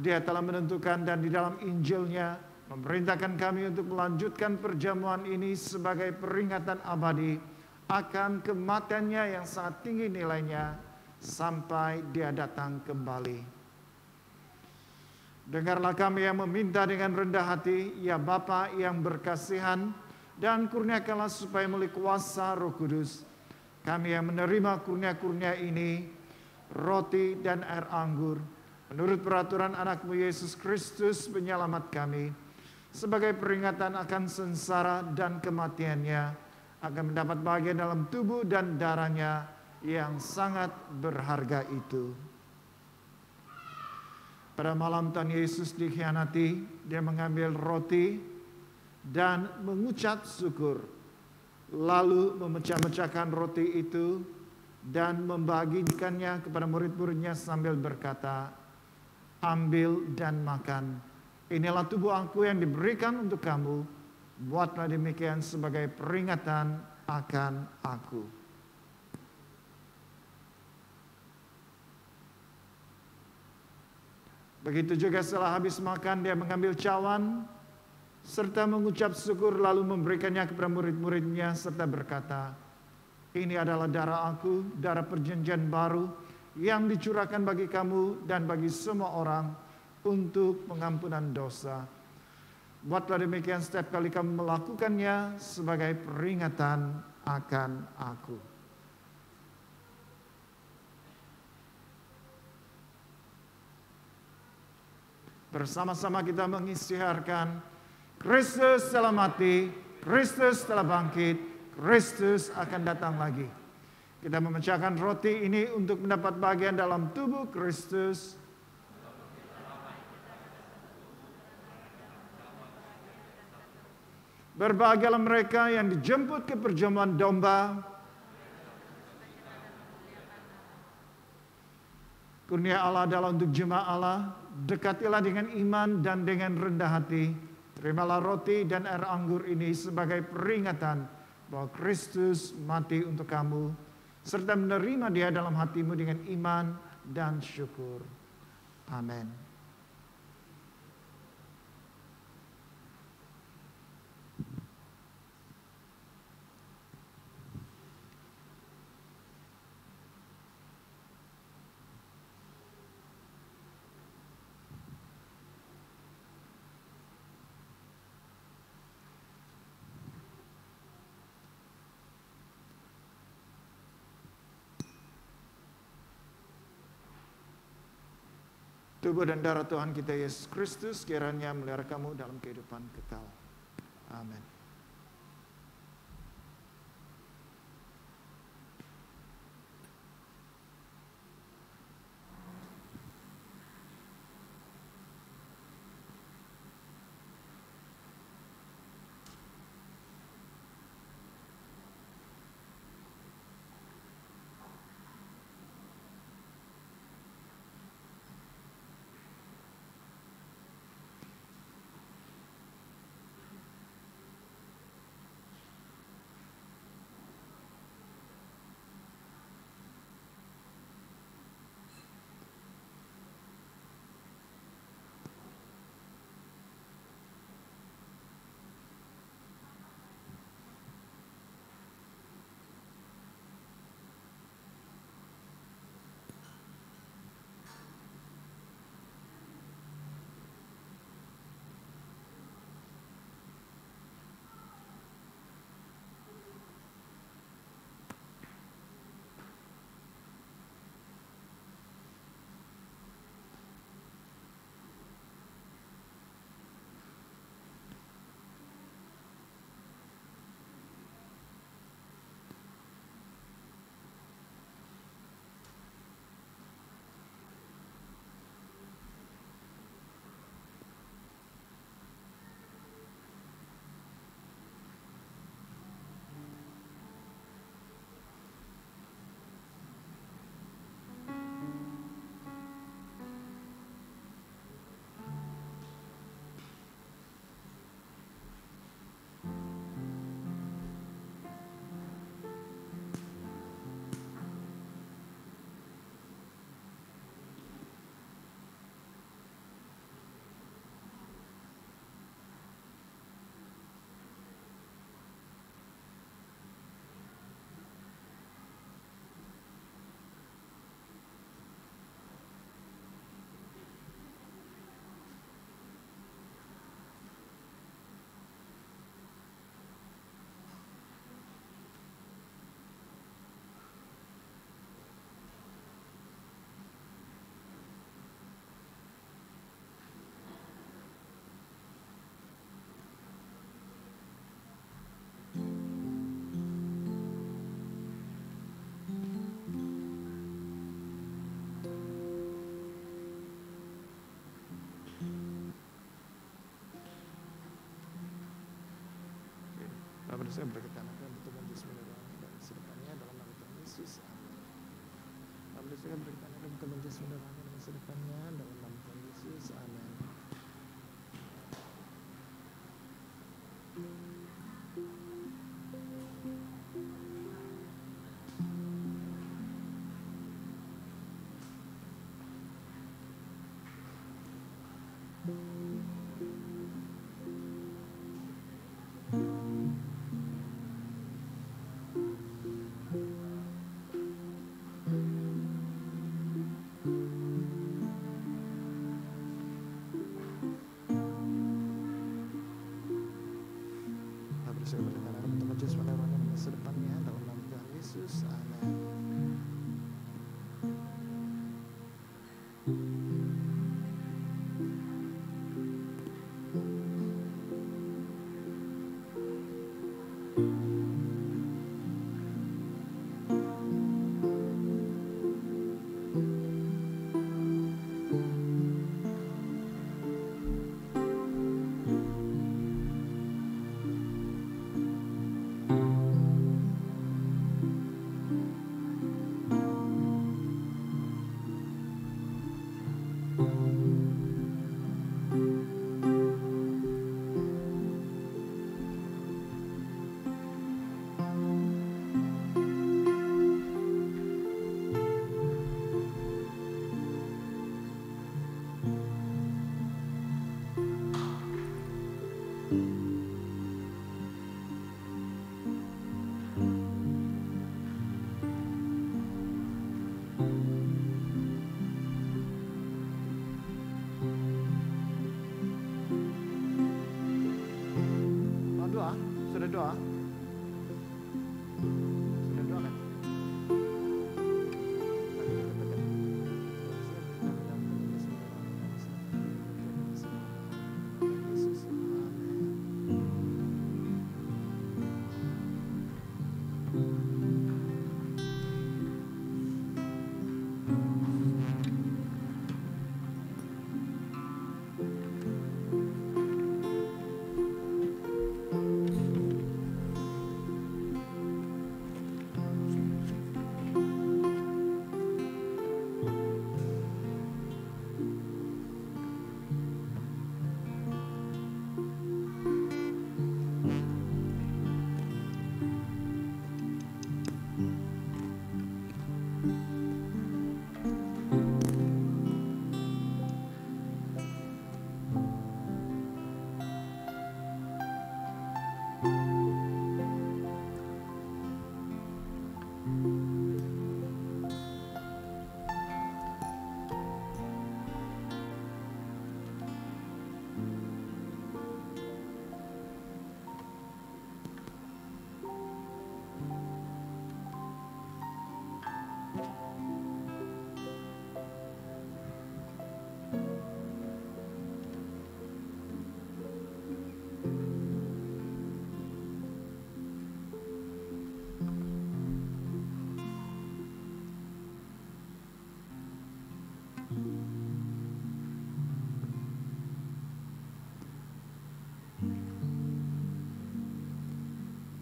Dia telah menentukan dan di dalam Injilnya memerintahkan kami untuk melanjutkan perjamuan ini sebagai peringatan abadi akan kematiannya yang sangat tinggi nilainya sampai Dia datang kembali. Dengarlah kami yang meminta dengan rendah hati, ya Bapa yang berkasihan, dan kurniakanlah supaya melalui kuasa Roh Kudus, kami yang menerima kurnia-kurnia ini, roti dan air anggur, menurut peraturan anak-Mu Yesus Kristus penyelamat kami, sebagai peringatan akan sengsara dan kematiannya, akan mendapat bagian dalam tubuh dan darahnya yang sangat berharga itu. Pada malam Tuhan Yesus dikhianati, Dia mengambil roti dan mengucap syukur. Lalu memecah-mecahkan roti itu dan membagikannya kepada murid-muridnya sambil berkata, "Ambil dan makan. Inilah tubuh Aku yang diberikan untuk kamu. Buatlah demikian sebagai peringatan akan Aku." Begitu juga setelah habis makan, Dia mengambil cawan serta mengucap syukur lalu memberikannya kepada murid-muridnya serta berkata, "Ini adalah darah Aku, darah perjanjian baru yang dicurahkan bagi kamu dan bagi semua orang untuk pengampunan dosa. Buatlah demikian setiap kali kamu melakukannya sebagai peringatan akan Aku." Bersama-sama kita mengisytiharkan, Kristus telah mati, Kristus telah bangkit, Kristus akan datang lagi. Kita memecahkan roti ini untuk mendapat bagian dalam tubuh Kristus. Berbahagialah mereka yang dijemput ke perjamuan domba. Kurnia Allah adalah untuk jemaah Allah. Dekatilah dengan iman dan dengan rendah hati. Terimalah roti dan air anggur ini sebagai peringatan bahwa Kristus mati untuk kamu, serta menerima dia dalam hatimu dengan iman dan syukur. Amin. Tubuh dan darah Tuhan kita Yesus Kristus kiranya melihara kamu dalam kehidupan kekal. Amin. Bapak saya berkenan akan bertemu Bismillahirrahmanirrahim dan sedepannya dalam nama Tuhan Yesus. Bapak saya berkenan akan bertemu Bismillahirrahmanirrahim dan sedepannya dalam nama Tuhan Yesus. Amin.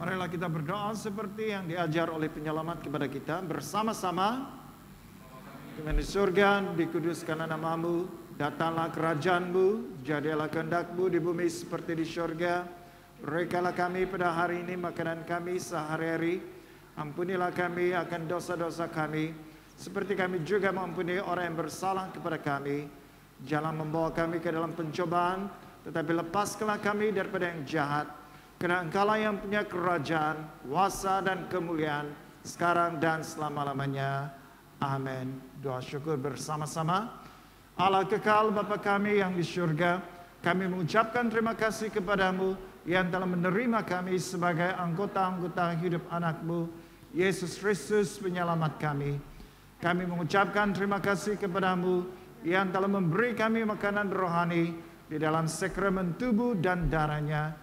Marilah kita berdoa seperti yang diajar oleh penyelamat kepada kita bersama-sama. Tuhan di surga, dikuduskanlah namamu, datanglah kerajaanmu, jadilah kehendakmu di bumi seperti di surga. Berikanlah kami pada hari ini makanan kami sehari-hari. Ampunilah kami akan dosa-dosa kami, seperti kami juga mengampuni orang yang bersalah kepada kami. Jangan membawa kami ke dalam pencobaan, tetapi lepaskanlah kami daripada yang jahat. Karena Engkaulah yang punya kerajaan, kuasa dan kemuliaan sekarang dan selama-lamanya. Amin. Doa syukur bersama-sama. Allah kekal Bapa kami yang di surga, kami mengucapkan terima kasih kepadamu yang telah menerima kami sebagai anggota-anggota hidup anak-Mu, Yesus Kristus penyelamat kami. Kami mengucapkan terima kasih kepadamu yang telah memberi kami makanan rohani di dalam sakramen tubuh dan darahnya.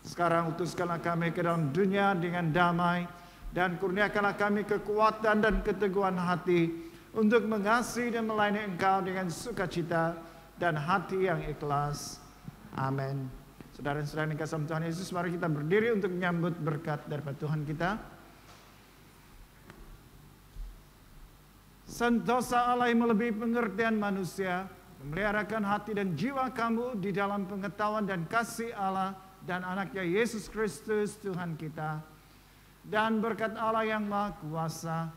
Sekarang utuskanlah kami ke dalam dunia dengan damai, dan kurniakanlah kami kekuatan dan keteguhan hati untuk mengasihi dan melayani Engkau dengan sukacita dan hati yang ikhlas. Amin. Saudara-saudara yang kasih Tuhan Yesus, mari kita berdiri untuk menyambut berkat daripada Tuhan kita. Sentosa Allah yang melebihi pengertian manusia, memeliharakan hati dan jiwa kamu di dalam pengetahuan dan kasih Allah dan anaknya Yesus Kristus Tuhan kita. Dan berkat Allah yang Maha Kuasa,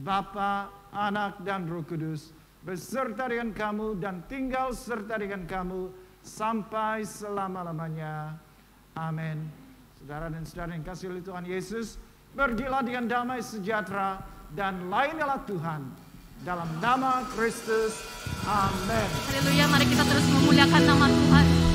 Bapa, Anak, dan Roh Kudus, beserta dengan kamu dan tinggal serta dengan kamu sampai selama-lamanya. Amin. Saudara dan saudara yang kasih oleh Tuhan Yesus, pergilah dengan damai sejahtera dan layanilah Tuhan. Dalam nama Kristus. Amin. Haleluya, mari kita terus memuliakan nama Tuhan.